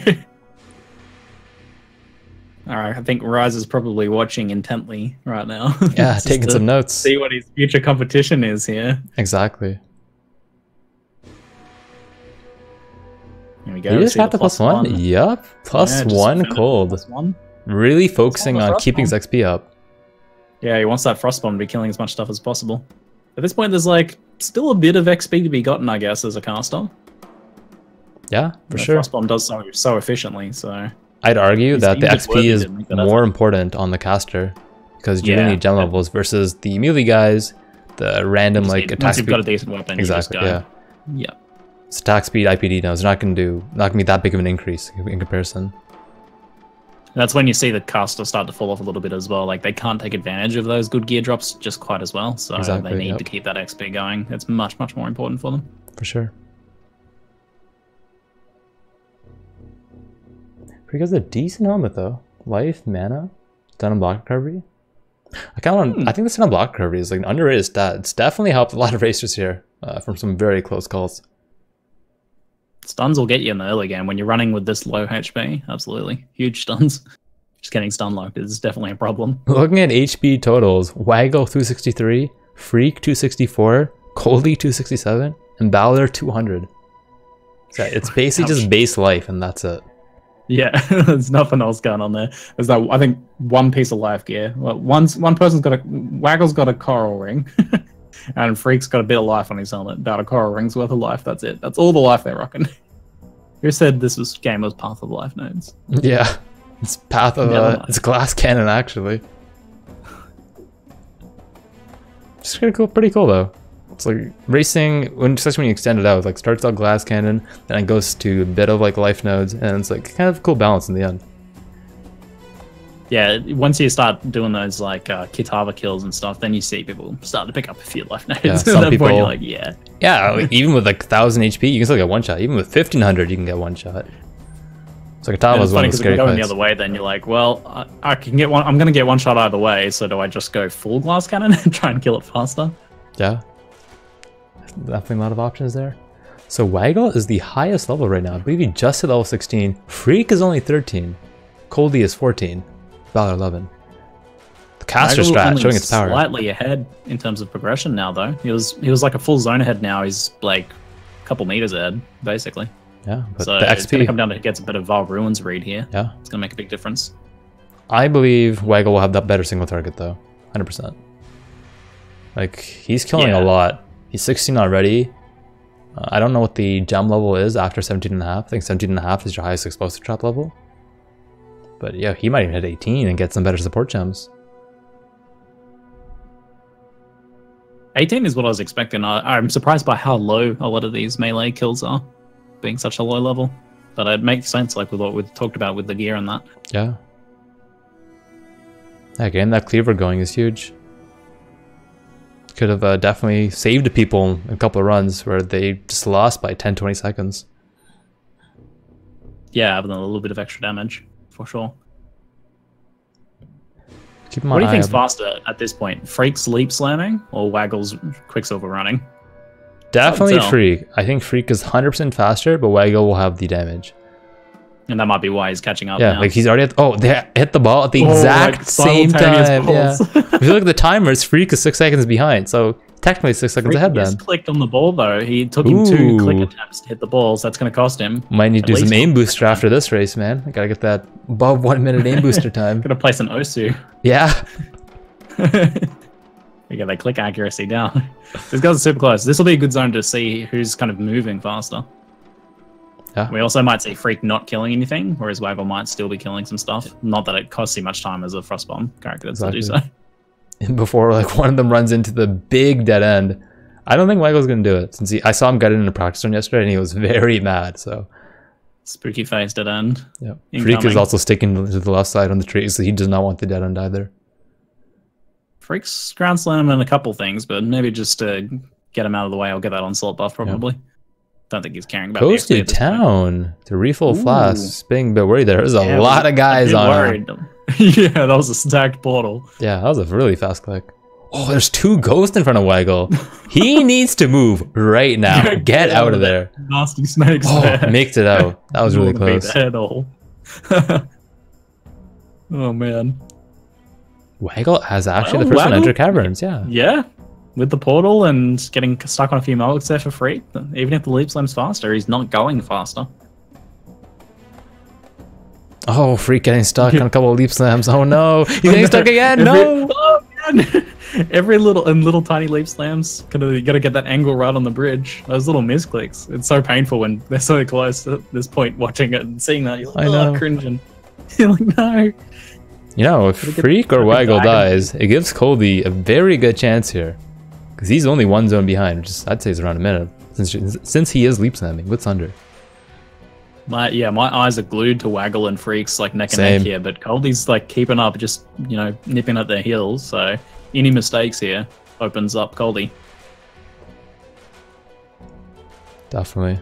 [SPEAKER 2] Alright, I think Rise is probably watching intently right now.
[SPEAKER 1] Yeah, taking some notes.
[SPEAKER 2] See what his future competition is here.
[SPEAKER 1] Exactly.
[SPEAKER 2] Here we go.
[SPEAKER 1] You just got the +1? Yup. +1 cold.
[SPEAKER 2] +1.
[SPEAKER 1] Really focusing on keeping his XP up.
[SPEAKER 2] Yeah, he wants that Frostbomb to be killing as much stuff as possible. At this point, there's like still a bit of XP to be gotten, I guess, as a caster.
[SPEAKER 1] Yeah, for sure.
[SPEAKER 2] Frostbomb does so efficiently, so...
[SPEAKER 1] I'd argue that the XP is more
[SPEAKER 2] effort.
[SPEAKER 1] important on the caster because you
[SPEAKER 2] Yeah.
[SPEAKER 1] need gem levels versus the melee guys, the random like attack
[SPEAKER 2] Once you've
[SPEAKER 1] speed.
[SPEAKER 2] got a decent weapon,
[SPEAKER 1] Exactly.
[SPEAKER 2] you just go.
[SPEAKER 1] Yeah.
[SPEAKER 2] Yeah.
[SPEAKER 1] It's attack speed, IPD now. It's not gonna be that big of an increase in comparison.
[SPEAKER 2] That's when you see the caster start to fall off a little bit as well. Like they can't take advantage of those good gear drops just quite as well, so
[SPEAKER 1] Exactly,
[SPEAKER 2] they need to keep that XP going. It's much more important for them.
[SPEAKER 1] For sure. Because a decent helmet though. Life, mana, stun and block recovery. I think the stun and block recovery is like an underrated stat. It's definitely helped a lot of racers here from some very close calls.
[SPEAKER 2] Stuns will get you in the early game when you're running with this low HP. Absolutely. Huge stuns. Just getting stun locked is definitely a problem.
[SPEAKER 1] Looking at HP totals, Waggle 263, Freeq 264, Coldie 267, and Balor 200. So it's basically just base life and that's it.
[SPEAKER 2] Yeah, there's nothing else going on there. There's that, I think, one piece of life gear. Well, one person's got Waggle's got a coral ring, and Freeq's got a bit of life on his helmet. About a coral ring's worth of life. That's it. That's all the life they're rocking. Who said this game was Path of Life nodes?
[SPEAKER 1] Yeah, it's Path of it's glass cannon actually. Just pretty cool though. It's like racing especially when you extend it out. Like starts out glass cannon, then it goes to a bit of like life nodes, and it's like kind of a cool balance in the end.
[SPEAKER 2] Yeah, once you start doing those like Kitava kills and stuff, then you see people start to pick up a few life nodes.
[SPEAKER 1] Yeah,
[SPEAKER 2] At
[SPEAKER 1] some
[SPEAKER 2] that
[SPEAKER 1] people,
[SPEAKER 2] point, you're like, yeah.
[SPEAKER 1] Yeah, like, even with like 1,000 HP, you can still get one shot. Even with 1,500, you can get one shot. So Kitava is one of the scary
[SPEAKER 2] going
[SPEAKER 1] fights.
[SPEAKER 2] the other way, then you're like, well, I can get one. I'm gonna get one shot either way. So do I just go full glass cannon and try and kill it faster?
[SPEAKER 1] Yeah. Definitely a lot of options there. So Waggle is the highest level right now. I believe he just hit level 16. Freeq is only 13. Coldie is 14. Valor 11. The caster
[SPEAKER 2] Waggle
[SPEAKER 1] strat
[SPEAKER 2] only
[SPEAKER 1] showing its power.
[SPEAKER 2] Slightly ahead in terms of progression now, though. He was like a full zone ahead. Now he's like a couple meters ahead, basically.
[SPEAKER 1] Yeah, but
[SPEAKER 2] so
[SPEAKER 1] the XP...
[SPEAKER 2] it's going to come down to gets a bit of Vaal Ruins read here.
[SPEAKER 1] Yeah.
[SPEAKER 2] It's going to make a big difference.
[SPEAKER 1] I believe Waggle will have that better single target, though. 100%. Like, he's killing a lot. He's 16 already. I don't know what the gem level is after 17.5. I think 17.5 is your highest explosive trap level. But yeah, he might even hit 18 and get some better support gems.
[SPEAKER 2] 18 is what I was expecting. I'm surprised by how low a lot of these melee kills are, being such a low level. But it makes sense, like with what we talked about with the gear and that.
[SPEAKER 1] Yeah. Again, that cleaver going is huge. Could have definitely saved people in a couple of runs where they just lost by 10-20 seconds.
[SPEAKER 2] Yeah, having a little bit of extra damage, for sure.
[SPEAKER 1] Keep my
[SPEAKER 2] what do you
[SPEAKER 1] eye
[SPEAKER 2] think's
[SPEAKER 1] out.
[SPEAKER 2] faster at this point? Freeq's leap slamming or Waggle's Quicksilver running?
[SPEAKER 1] Definitely Freeq. I think Freeq is 100% faster, but Waggle will have the damage.
[SPEAKER 2] And that might be why he's catching up
[SPEAKER 1] Yeah,
[SPEAKER 2] now.
[SPEAKER 1] like he's already at... Oh, they hit the ball at the exact same time. Yeah. If you look at the timers, Freeq is 6 seconds behind, so technically 6 seconds ahead then.
[SPEAKER 2] He just clicked on the ball though. He took him 2 click attempts to hit the ball, so that's going to cost him.
[SPEAKER 1] Might need to do some aim booster after this race, man. I gotta get that above 1 minute aim booster time.
[SPEAKER 2] Gonna place an Osu.
[SPEAKER 1] Yeah.
[SPEAKER 2] We get that click accuracy down. These guys are super close. This will be a good zone to see who's kind of moving faster.
[SPEAKER 1] Yeah.
[SPEAKER 2] We also might see Freeq not killing anything, whereas Waggle might still be killing some stuff. Not that it costs you much time as a Frostbomb character to do so.
[SPEAKER 1] And before like one of them runs into the big dead end, I don't think Waggle's gonna do it. Since I saw him get it in a practice run yesterday, and he was very mad. So
[SPEAKER 2] spooky face dead end.
[SPEAKER 1] Yeah. Freeq is also sticking to the left side on the tree, so he does not want the dead end either.
[SPEAKER 2] Freeq's ground slam and a couple things, but maybe just to get him out of the way, I'll get that onslaught buff probably. Yeah. Don't think he's caring about
[SPEAKER 1] goes to town to refill flasks. Being a bit worried there. There's a lot of guys on him.
[SPEAKER 2] Yeah, that was a stacked portal.
[SPEAKER 1] Yeah, that was a really fast click. Oh, there's 2 ghosts in front of Waggle. He needs to move right now. Get out of there.
[SPEAKER 2] Nasty snakes.
[SPEAKER 1] Oh, makes it out. That was really close.
[SPEAKER 2] Oh man.
[SPEAKER 1] Waggle has actually the first one to enter caverns. Yeah.
[SPEAKER 2] Yeah. With the portal and getting stuck on a few Mulliks there for free. Even if the leap slam's faster, he's not going faster.
[SPEAKER 1] Oh, Freeq getting stuck on a couple of leap slams. Oh no, he's getting stuck again. No.
[SPEAKER 2] Oh, man. Every little tiny leap slams. You gotta get that angle right on the bridge. Those little misclicks. It's so painful when they're so close at this point. Watching it and seeing that, you're like, oh, cringing. You're like, no.
[SPEAKER 1] You know, if Freeq or Waggle dies, it gives Coldy a very good chance here. Because he's only 1 zone behind, which is, I'd say is around a minute, since he is leap slamming with Thunder.
[SPEAKER 2] My eyes are glued to Waggle and Freeq's like neck and neck here, but Coldy's like keeping up, just nipping at their heels. So any mistakes here opens up Coldy.
[SPEAKER 1] Definitely.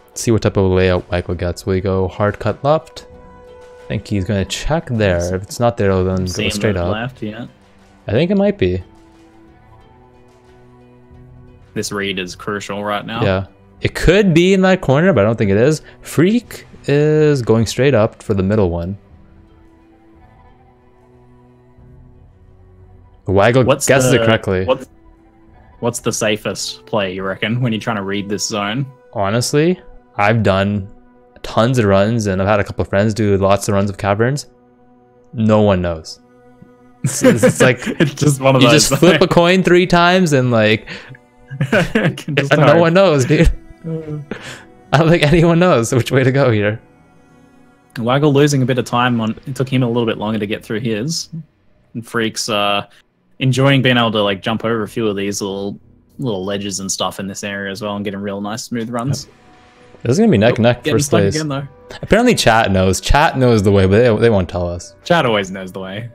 [SPEAKER 1] Let's see what type of layout Waggle gets. Will he go hard cut left? I think he's going to check there. If it's not there, then go straight up.
[SPEAKER 2] Left, yeah.
[SPEAKER 1] I think it might be.
[SPEAKER 2] This read is crucial right now.
[SPEAKER 1] Yeah. It could be in that corner, but I don't think it is. Freeq is going straight up for the middle one. Waggle guesses it correctly.
[SPEAKER 2] What's the safest play, you reckon, when you're trying to read this zone?
[SPEAKER 1] Honestly, I've done tons of runs, and I've had a couple of friends do lots of runs of caverns. No one knows. It's like
[SPEAKER 2] it's just one of those.
[SPEAKER 1] You just flip a coin 3 times, and like no one knows, dude. I don't think anyone knows which way to go here.
[SPEAKER 2] Waggle losing a bit of time on. It took him a little bit longer to get through his. And Freeq's enjoying being able to like jump over a few of these little ledges and stuff in this area as well, and getting real nice smooth runs.
[SPEAKER 1] Yep. This is gonna be neck and neck first place. Again, though. Apparently, chat knows. Chat knows the way, but they won't tell us.
[SPEAKER 2] Chat always knows the way.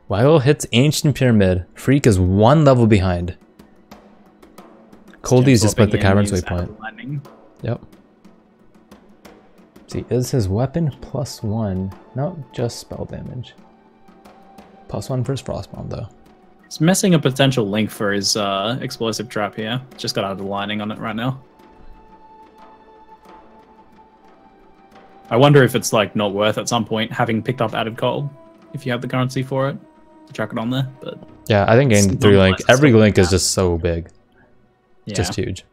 [SPEAKER 1] Waggle hits Ancient Pyramid. Freeq is 1 level behind. Coldy's just put the Cavern's waypoint. Yep. See, is his weapon +1? No, just spell damage. +1 for his Frostbomb, though.
[SPEAKER 2] He's missing a potential link for his explosive trap here. Just got out of the lining on it right now. I wonder if it's like not worth at some point having picked up added coal if you have the currency for it to chuck it on there. But
[SPEAKER 1] yeah, I think getting the 3 link, every link is just so big. It's just huge.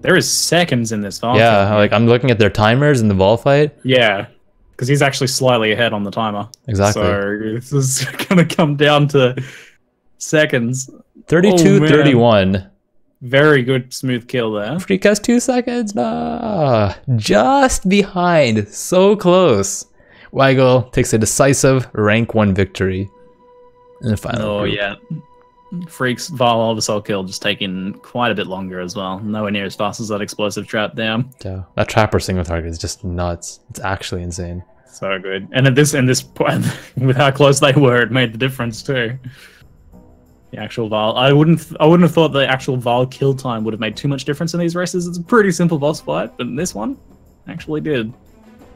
[SPEAKER 2] There is seconds in this Vaal.
[SPEAKER 1] Yeah, like I'm looking at their timers in the Vaal fight.
[SPEAKER 2] Yeah, because he's actually slightly ahead on the timer.
[SPEAKER 1] Exactly.
[SPEAKER 2] So this is going to come down to seconds.
[SPEAKER 1] 32-31.
[SPEAKER 2] Very good smooth kill there.
[SPEAKER 1] Freeq has 2 seconds. Nah, just behind. So close. Waggle takes a decisive rank 1 victory in the final.
[SPEAKER 2] Oh,
[SPEAKER 1] group.
[SPEAKER 2] yeah. Freeq's Vaal oversoul kill just taking quite a bit longer as well. Nowhere near as fast as that explosive trap there.
[SPEAKER 1] Yeah, that trapper single target is just nuts. It's actually insane.
[SPEAKER 2] So good. And at this point, with how close they were, it made the difference too. The actual Vaal. I wouldn't have thought the actual Vaal kill time would have made too much difference in these races. It's a pretty simple boss fight, but in this one, actually did.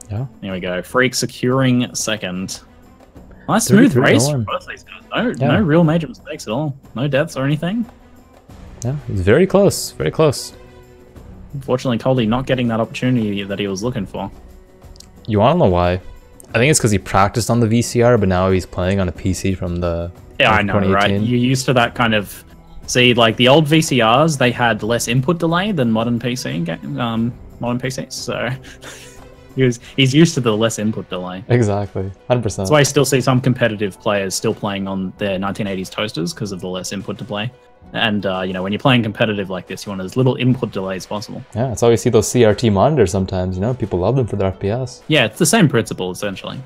[SPEAKER 1] Yeah.
[SPEAKER 2] There we go. Freeq securing second. Nice smooth race for both these guys. No real major mistakes at all. No deaths or anything.
[SPEAKER 1] Yeah, it's very close. Very close.
[SPEAKER 2] Unfortunately, Coldy not getting that opportunity that he was looking for.
[SPEAKER 1] You want to know why? I think it's because he practiced on the VCR, but now he's playing on a PC from the...
[SPEAKER 2] Yeah, I know, right? You're used to that kind of... See, like the old VCRs, they had less input delay than modern PC, modern PCs, so... He's used to the less input delay.
[SPEAKER 1] Exactly, 100%.
[SPEAKER 2] That's why I still see some competitive players still playing on their 1980s toasters because of the less input to play. And, you know, when you're playing competitive like this, you want as little input delay as possible.
[SPEAKER 1] Yeah, that's why we see those CRT monitors sometimes, you know? People love them for their FPS.
[SPEAKER 2] Yeah, it's the same principle, essentially.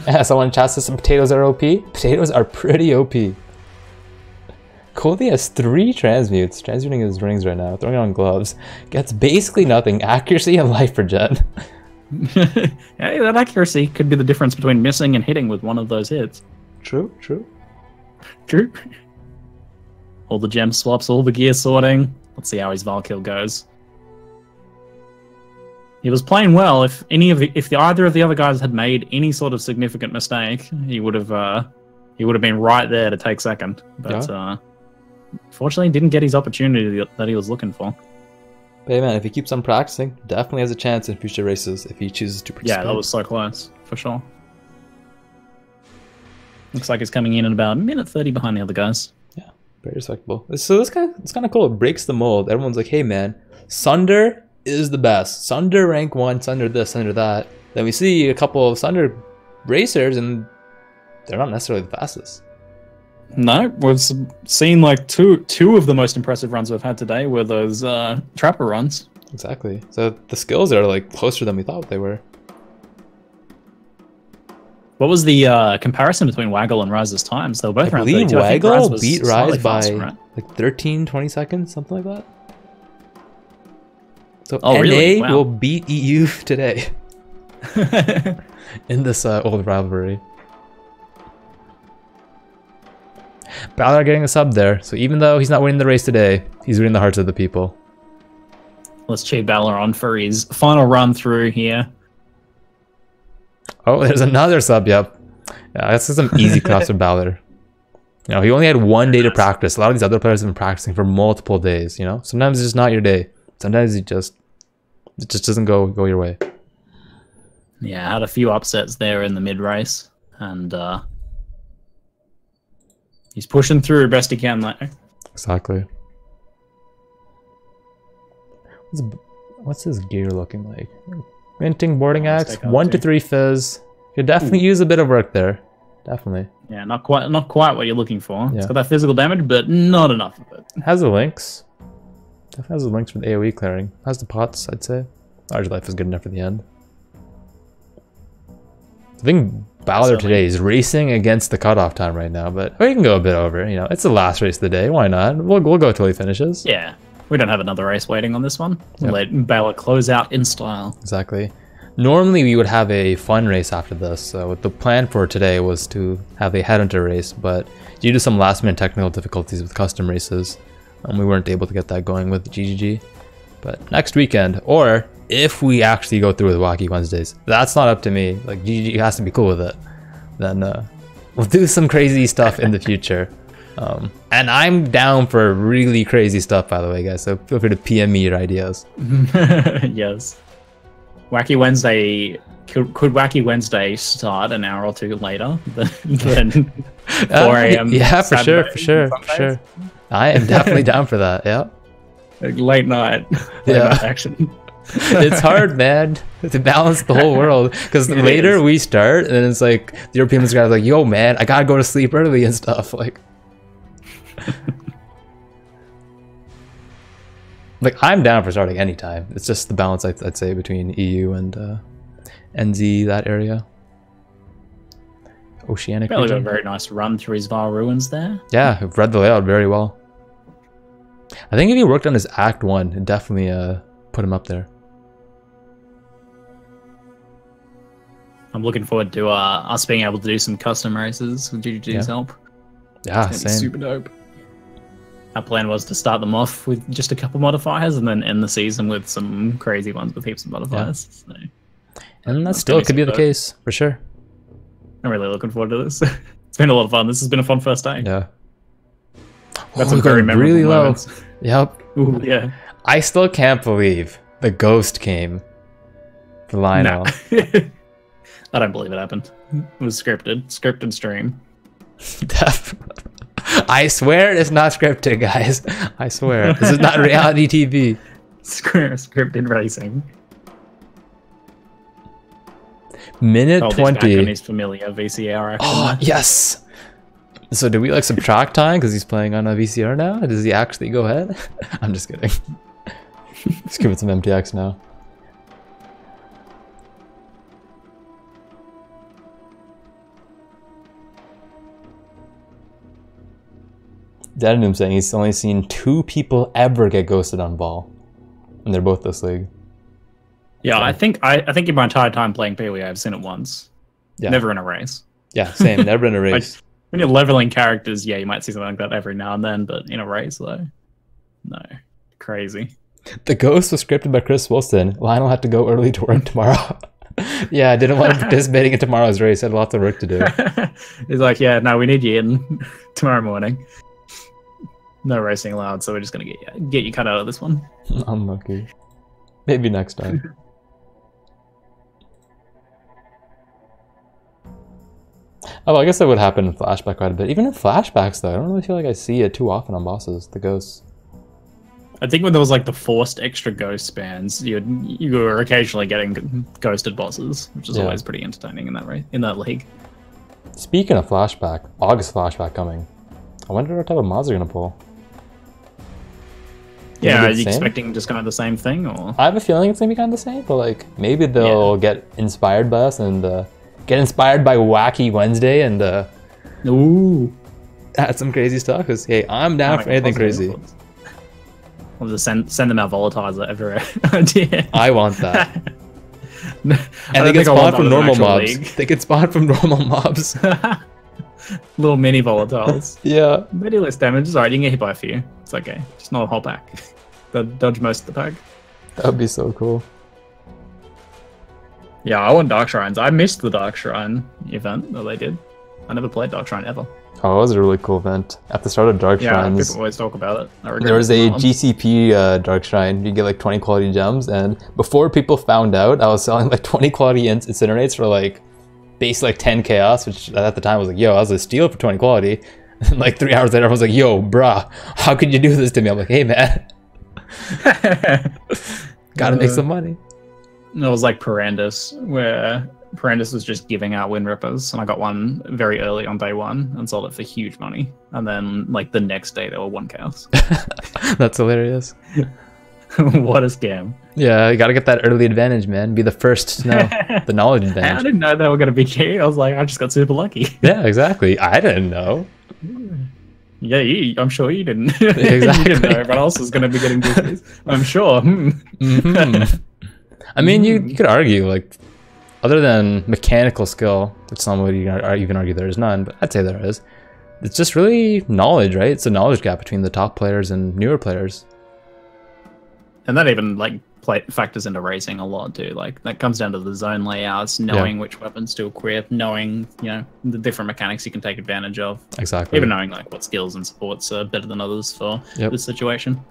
[SPEAKER 1] Yeah, someone in chat says some potatoes are OP. Potatoes are pretty OP. Coldy has 3 transmutes. Transmuting his rings right now. Throwing it on gloves. Gets basically nothing. Accuracy and life regen.
[SPEAKER 2] Hey, that accuracy could be the difference between missing and hitting with one of those hits.
[SPEAKER 1] True.
[SPEAKER 2] All the gem swaps, all the gear sorting. Let's see how his Vaal kill goes. He was playing well. If either of the other guys had made any sort of significant mistake, he would have been right there to take second. But unfortunately, didn't get his opportunity that he was looking for.
[SPEAKER 1] But hey man, if he keeps on practicing, definitely has a chance in future races if he chooses to participate.
[SPEAKER 2] Yeah, that was so close, for sure. Looks like he's coming in at about a minute 30 behind the other guys.
[SPEAKER 1] Yeah, very respectable. So it's kind of cool. It breaks the mold. Everyone's like, hey man, Sunder is the best. Sunder rank 1, Sunder this, Sunder that. Then we see a couple of Sunder racers and they're not necessarily the fastest.
[SPEAKER 2] No, we've seen like two of the most impressive runs we've had today were those trapper runs.
[SPEAKER 1] Exactly. So the skills are like closer than we thought they were.
[SPEAKER 2] What was the comparison between Waggle and Rise's times? They were both around 32.
[SPEAKER 1] Waggle beat Rise by like 13, 20 seconds, something like that. So NA will beat EU today in this old rivalry. Balor getting a sub there, so even though he's not winning the race today, he's winning the hearts of the people.
[SPEAKER 2] Let's cheer Balor on for his final run through here.
[SPEAKER 1] Oh, there's another sub, yep. Yeah, that's some easy cross for Balor. You know, he only had 1 day to practice. A lot of these other players have been practicing for multiple days, you know? Sometimes it's just not your day. Sometimes it just doesn't go your way.
[SPEAKER 2] Yeah, had a few upsets there in the mid-race, and he's pushing through best he can there.
[SPEAKER 1] Exactly. What's his gear looking like? Minting boarding axe, 1 to 3 fizz. Could definitely use a bit of work there. Definitely.
[SPEAKER 2] Yeah, not quite what you're looking for. Yeah. It's got that physical damage, but not enough of it.
[SPEAKER 1] Has the links. Definitely has the links for the AoE clearing. Has the pots, I'd say. Large life is good enough for the end. I think Balor today is racing against the cutoff time right now, but we can go a bit over. You know, it's the last race of the day. Why not? We'll go till he finishes.
[SPEAKER 2] Yeah, we don't have another race waiting on this one. We'll let Balor close out in style.
[SPEAKER 1] Exactly. Normally we would have a fun race after this. So the plan for today was to have a headhunter race, but due to some last-minute technical difficulties with custom races, we weren't able to get that going with GGG. But next weekend, or if we actually go through with Wacky Wednesdays, that's not up to me. Like, GG has to be cool with it. Then we'll do some crazy stuff in the future. And I'm down for really crazy stuff, by the way, guys. So feel free to PM me your ideas.
[SPEAKER 2] Yes. Wacky Wednesday. Could Wacky Wednesday start an hour or two later than 4 a.m.?
[SPEAKER 1] Yeah, for sure. I am definitely down for that. Yeah.
[SPEAKER 2] Like late night action.
[SPEAKER 1] It's hard, man, to balance the whole world, because later we start and then it's like the Europeans guys like, yo man, I gotta go to sleep early and stuff, like I'm down for starting anytime. It's just the balance I'd say between EU and NZ, that area. Oceanic
[SPEAKER 2] Really got a
[SPEAKER 1] region.
[SPEAKER 2] very nice run through his Vaal ruins there.
[SPEAKER 1] Yeah, I've read the layout very well. I think if he worked on his Act 1, it definitely put him up there.
[SPEAKER 2] I'm looking forward to us being able to do some custom races with GGG's help.
[SPEAKER 1] Yeah,
[SPEAKER 2] it's
[SPEAKER 1] same.
[SPEAKER 2] Super dope. Our plan was to start them off with just a couple modifiers and then end the season with some crazy ones with heaps of modifiers.
[SPEAKER 1] Yeah.
[SPEAKER 2] So,
[SPEAKER 1] and that still could be the case, for sure.
[SPEAKER 2] I'm really looking forward to this. It's been a lot of fun. This has been a fun first day.
[SPEAKER 1] Yeah.
[SPEAKER 2] Got some very memorable
[SPEAKER 1] really
[SPEAKER 2] moments.
[SPEAKER 1] Low. Yep.
[SPEAKER 2] Ooh, yeah.
[SPEAKER 1] I still can't believe the ghost came for Lionel.
[SPEAKER 2] Nah. I don't believe it happened. It was scripted stream.
[SPEAKER 1] I swear it's not scripted, guys. I swear. This is not reality TV.
[SPEAKER 2] Scripted racing.
[SPEAKER 1] Minute 20.
[SPEAKER 2] He's familiar VCR action.
[SPEAKER 1] Oh, yes. So do we like subtract time because he's playing on a VCR now? Does he actually go ahead? I'm just kidding. Let's give it some MTX now. Dadanum saying he's only seen 2 people ever get ghosted on Vaal, and they're both this league.
[SPEAKER 2] Yeah, so. I think in my entire time playing PoE, I've seen it once. Yeah. Never in a race.
[SPEAKER 1] Yeah, same. Never in a race.
[SPEAKER 2] Like, when you're leveling characters, yeah, you might see something like that every now and then, but in a race, though, no, crazy.
[SPEAKER 1] The ghost was scripted by Chris Wilson. Lionel had to go early to work tomorrow. Yeah, I didn't want him participating in tomorrow's race. Had lots of work to do.
[SPEAKER 2] He's like, yeah, no, we need you in tomorrow morning. No racing allowed, so we're just gonna get you cut out of this one.
[SPEAKER 1] Unlucky. Maybe next time. Oh, I guess that would happen in flashback quite a bit. Even in flashbacks, though, I don't really feel like I see it too often on bosses. The ghosts.
[SPEAKER 2] I think when there was like the forced extra ghost spans, you were occasionally getting ghosted bosses, which is always pretty entertaining in that league.
[SPEAKER 1] Speaking of flashback, August flashback coming. I wonder what type of mods they're gonna pull.
[SPEAKER 2] Yeah, are you expecting just kind of the same thing, or?
[SPEAKER 1] I have a feeling it's gonna be kind of the same, but like maybe they'll get inspired by us and get inspired by Wacky Wednesday and
[SPEAKER 2] ooh,
[SPEAKER 1] add some crazy stuff. Cause hey, I'm down for anything crazy.
[SPEAKER 2] I'll just send them our volatizer everywhere. Idea.
[SPEAKER 1] I want that. And they get spawned from normal mobs. They get spawned from normal mobs.
[SPEAKER 2] Little mini volatiles.
[SPEAKER 1] Yeah.
[SPEAKER 2] Pretty less damage. It's alright, you can get hit by a few. It's okay. Just not a whole pack. They'll dodge most of the pack.
[SPEAKER 1] That would be so cool.
[SPEAKER 2] Yeah, I want Dark Shrines. I missed the Dark Shrine event that they did. I never played Dark Shrine ever.
[SPEAKER 1] Oh, it was a really cool event. At the start of Dark Shrines,
[SPEAKER 2] people always talk about it.
[SPEAKER 1] There was a GCP Dark Shrine. You get like 20 quality gems, and before people found out, I was selling like 20 quality incinerates for like base like 10 chaos, which at the time was like, yo, I was a steal for 20 quality. And like 3 hours later, I was like, yo, bruh, how could you do this to me? I'm like, hey man, gotta make some money.
[SPEAKER 2] It was like Perandus, where Perandus was just giving out Wind Rippers, and I got one very early on day 1 and sold it for huge money. And then like the next day, there were 1 chaos.
[SPEAKER 1] That's hilarious.
[SPEAKER 2] What a scam.
[SPEAKER 1] Yeah, you gotta get that early advantage, man. Be the first to know. The knowledge advantage.
[SPEAKER 2] I didn't know they were gonna be key. I was like, I just got super lucky.
[SPEAKER 1] Yeah, exactly. I didn't know.
[SPEAKER 2] Yeah, I'm sure you didn't.
[SPEAKER 1] Exactly.
[SPEAKER 2] You didn't know everyone else was gonna be getting GCs. I'm sure.
[SPEAKER 1] I mean, you could argue, like, other than mechanical skill, which somebody you can argue there is none, but I'd say there is. It's just really knowledge, right? It's a knowledge gap between the top players and newer players.
[SPEAKER 2] And that even like factors into racing a lot too. Like that comes down to the zone layouts, knowing which weapons to equip, knowing the different mechanics you can take advantage of.
[SPEAKER 1] Exactly.
[SPEAKER 2] Even knowing like what skills and supports are better than others for this situation.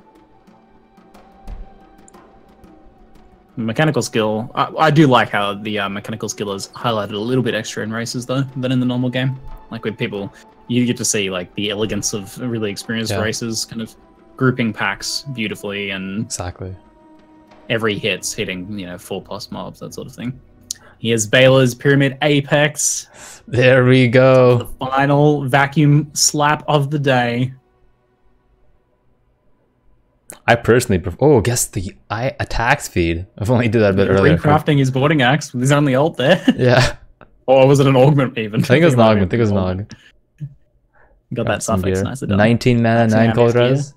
[SPEAKER 2] Mechanical skill. I do like how the mechanical skill is highlighted a little bit extra in races though than in the normal game. Like with people, you get to see like the elegance of really experienced racers, kind of grouping packs beautifully and
[SPEAKER 1] exactly.
[SPEAKER 2] Every hit's hitting 4+ mobs, that sort of thing. Here's Baylor's Pyramid Apex.
[SPEAKER 1] There we go.
[SPEAKER 2] The final vacuum slap of the day.
[SPEAKER 1] I personally prefer. Oh, guess the attack speed. I've only did that a bit earlier.
[SPEAKER 2] Recrafting his boarding axe with his only ult there.
[SPEAKER 1] Yeah.
[SPEAKER 2] Or was it an augment even?
[SPEAKER 1] I think it was an augment.
[SPEAKER 2] Got that suffix nicely done.
[SPEAKER 1] 19 mana, 9 cold res.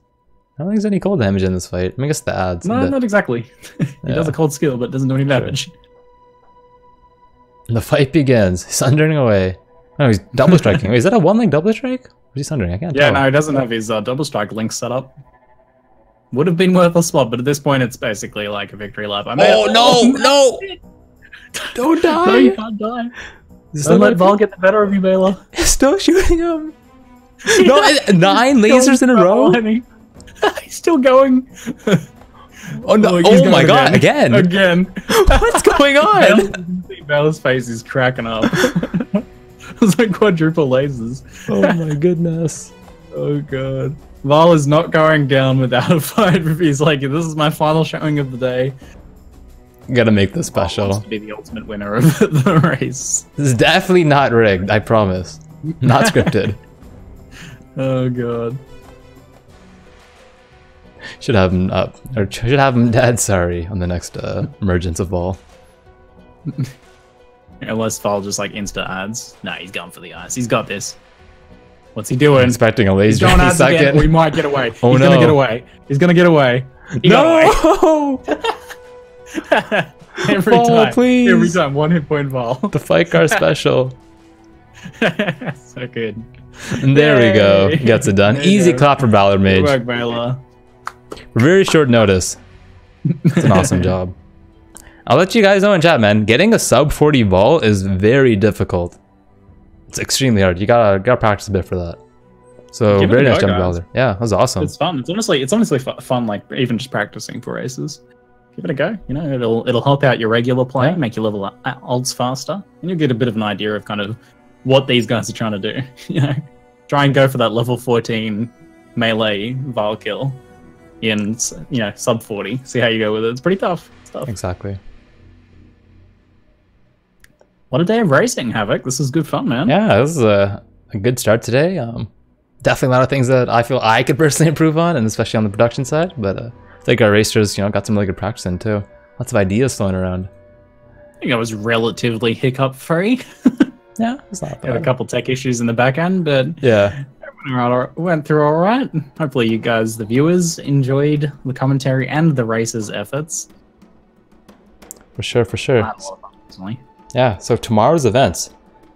[SPEAKER 1] I don't think there's any cold damage in this fight. I mean, I guess the adds.
[SPEAKER 2] No, not exactly. He does a cold skill, but doesn't do any damage.
[SPEAKER 1] And the fight begins. He's sundering away. Oh, he's double striking. Wait, is that a 1-link double strike? Or is he sundering? I can't tell.
[SPEAKER 2] Yeah, no, he doesn't have his double strike link set up. Would have been worth a spot, but at this point, it's basically like a victory lap.
[SPEAKER 1] No! Don't die!
[SPEAKER 2] No, you can't die. Don't let Vaal get the better of you, Baylor.
[SPEAKER 1] He's still shooting him. No, 9 lasers in a row?
[SPEAKER 2] He's still going.
[SPEAKER 1] Oh no! Oh my god! Again! What's going on?
[SPEAKER 2] Baylor's face is cracking up. It's like quadruple lasers.
[SPEAKER 1] Oh my goodness!
[SPEAKER 2] Oh god! Vaal is not going down without a fight. He's like, this is my final showing of the day.
[SPEAKER 1] Gotta make this special.
[SPEAKER 2] Wants to be the ultimate winner of the race.
[SPEAKER 1] This is definitely not rigged. I promise. Not scripted.
[SPEAKER 2] Oh god.
[SPEAKER 1] Should have him up, or should have him dead. Sorry, on the next emergence of Vaal.
[SPEAKER 2] Unless Vaal just like insta adds. Nah, he's going for the ice. He's got this. What's he doing?
[SPEAKER 1] I'm expecting a laser.
[SPEAKER 2] He's going ads again. We might get away.
[SPEAKER 1] Oh
[SPEAKER 2] he's
[SPEAKER 1] no!
[SPEAKER 2] Gonna get away. He's gonna get away. He
[SPEAKER 1] no!
[SPEAKER 2] Every
[SPEAKER 1] Vaal,
[SPEAKER 2] time,
[SPEAKER 1] please.
[SPEAKER 2] Every time, 1 hit point Vaal.
[SPEAKER 1] The fight car special.
[SPEAKER 2] So good.
[SPEAKER 1] And there we go. Gets it done. Easy clap for Balormage.
[SPEAKER 2] Good work, Baylor.
[SPEAKER 1] Very short notice. It's an awesome job. I'll let you guys know in chat, man. Getting a sub 40 Vaal is very difficult. It's extremely hard. You gotta practice a bit for that. So very nice job, Balor. Yeah, that was awesome.
[SPEAKER 2] It's fun. It's honestly fun. Like even just practicing for races. Give it a go. It'll help out your regular play, make you level up ults faster, and you'll get a bit of an idea of kind of what these guys are trying to do. Try and go for that level 14 melee Vaal kill in sub 40. See how you go with it. It's pretty tough stuff.
[SPEAKER 1] Exactly.
[SPEAKER 2] What a day of racing, Havoc. This is good fun, man.
[SPEAKER 1] Yeah, this is a good start today. Definitely a lot of things that I feel I could personally improve on, and especially on the production side. But I think our racers, got some really good practice in too. Lots of ideas flowing around.
[SPEAKER 2] I think I was relatively hiccup free.
[SPEAKER 1] Yeah, it's not bad.
[SPEAKER 2] Had a couple tech issues in the back end, but
[SPEAKER 1] yeah,
[SPEAKER 2] went through all right. Hopefully, you guys, the viewers, enjoyed the commentary and the racers' efforts.
[SPEAKER 1] For sure.
[SPEAKER 2] I had a lot of fun, personally.
[SPEAKER 1] Yeah, so tomorrow's events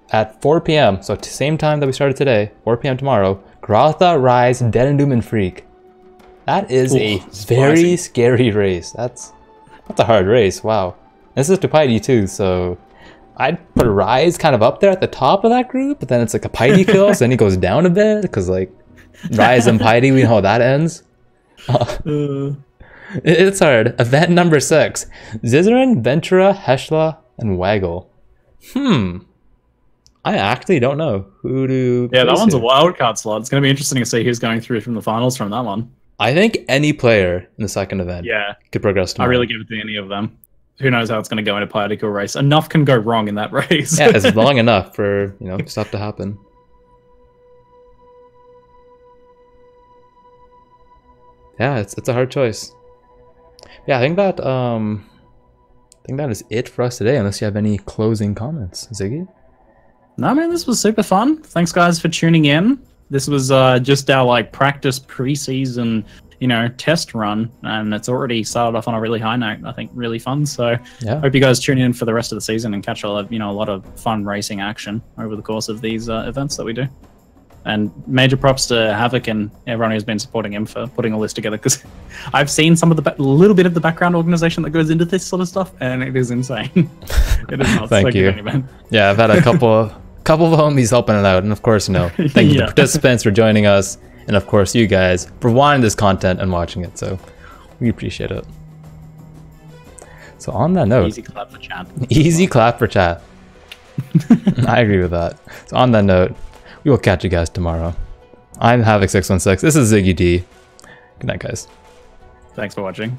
[SPEAKER 1] at 4 p.m. So same time that we started today, 4 p.m. tomorrow. Grotha, Rise, Dead and Doom, and Freeq. That is a very scary race. That's a hard race. Wow. This is to Piety too, so I'd put Rise kind of up there at the top of that group, but then it's like a Piety kill, so then he goes down a bit, because like Rise and Piety, we know how that ends. It's hard. Event number 6. Zizaran, Ventura, Heshla, and Waggle. I actually don't know who to...
[SPEAKER 2] Yeah, that one's a wildcard slot. It's going to be interesting to see who's going through from the finals from that one.
[SPEAKER 1] I think any player in the second event could progress tomorrow.
[SPEAKER 2] I really give it to any of them. Who knows how it's going to go in a political race. Enough can go wrong in that race.
[SPEAKER 1] Yeah, it's long enough for stuff to happen. Yeah, it's a hard choice. Yeah, I think that is it for us today, unless you have any closing comments, Ziggy.
[SPEAKER 2] No, man, this was super fun. Thanks, guys, for tuning in. This was just our practice preseason, test run, and it's already started off on a really high note. I think really fun. So, hope you guys tune in for the rest of the season and catch a lot of fun racing action over the course of these events that we do. And major props to Havoc and everyone who's been supporting him for putting all this together, because I've seen some of the little bit of the background organization that goes into this sort of stuff, and it is insane. It is not
[SPEAKER 1] Thank you. Yeah, I've had a couple of homies helping it out, and of course, thank you to the participants for joining us, and of course, you guys for wanting this content and watching it. So we appreciate it. So on that note,
[SPEAKER 2] Easy clap for chat.
[SPEAKER 1] Easy clap for chat. I agree with that. So on that note, we will catch you guys tomorrow. I'm Havoc616. This is Ziggy D. Good night, guys.
[SPEAKER 2] Thanks for watching.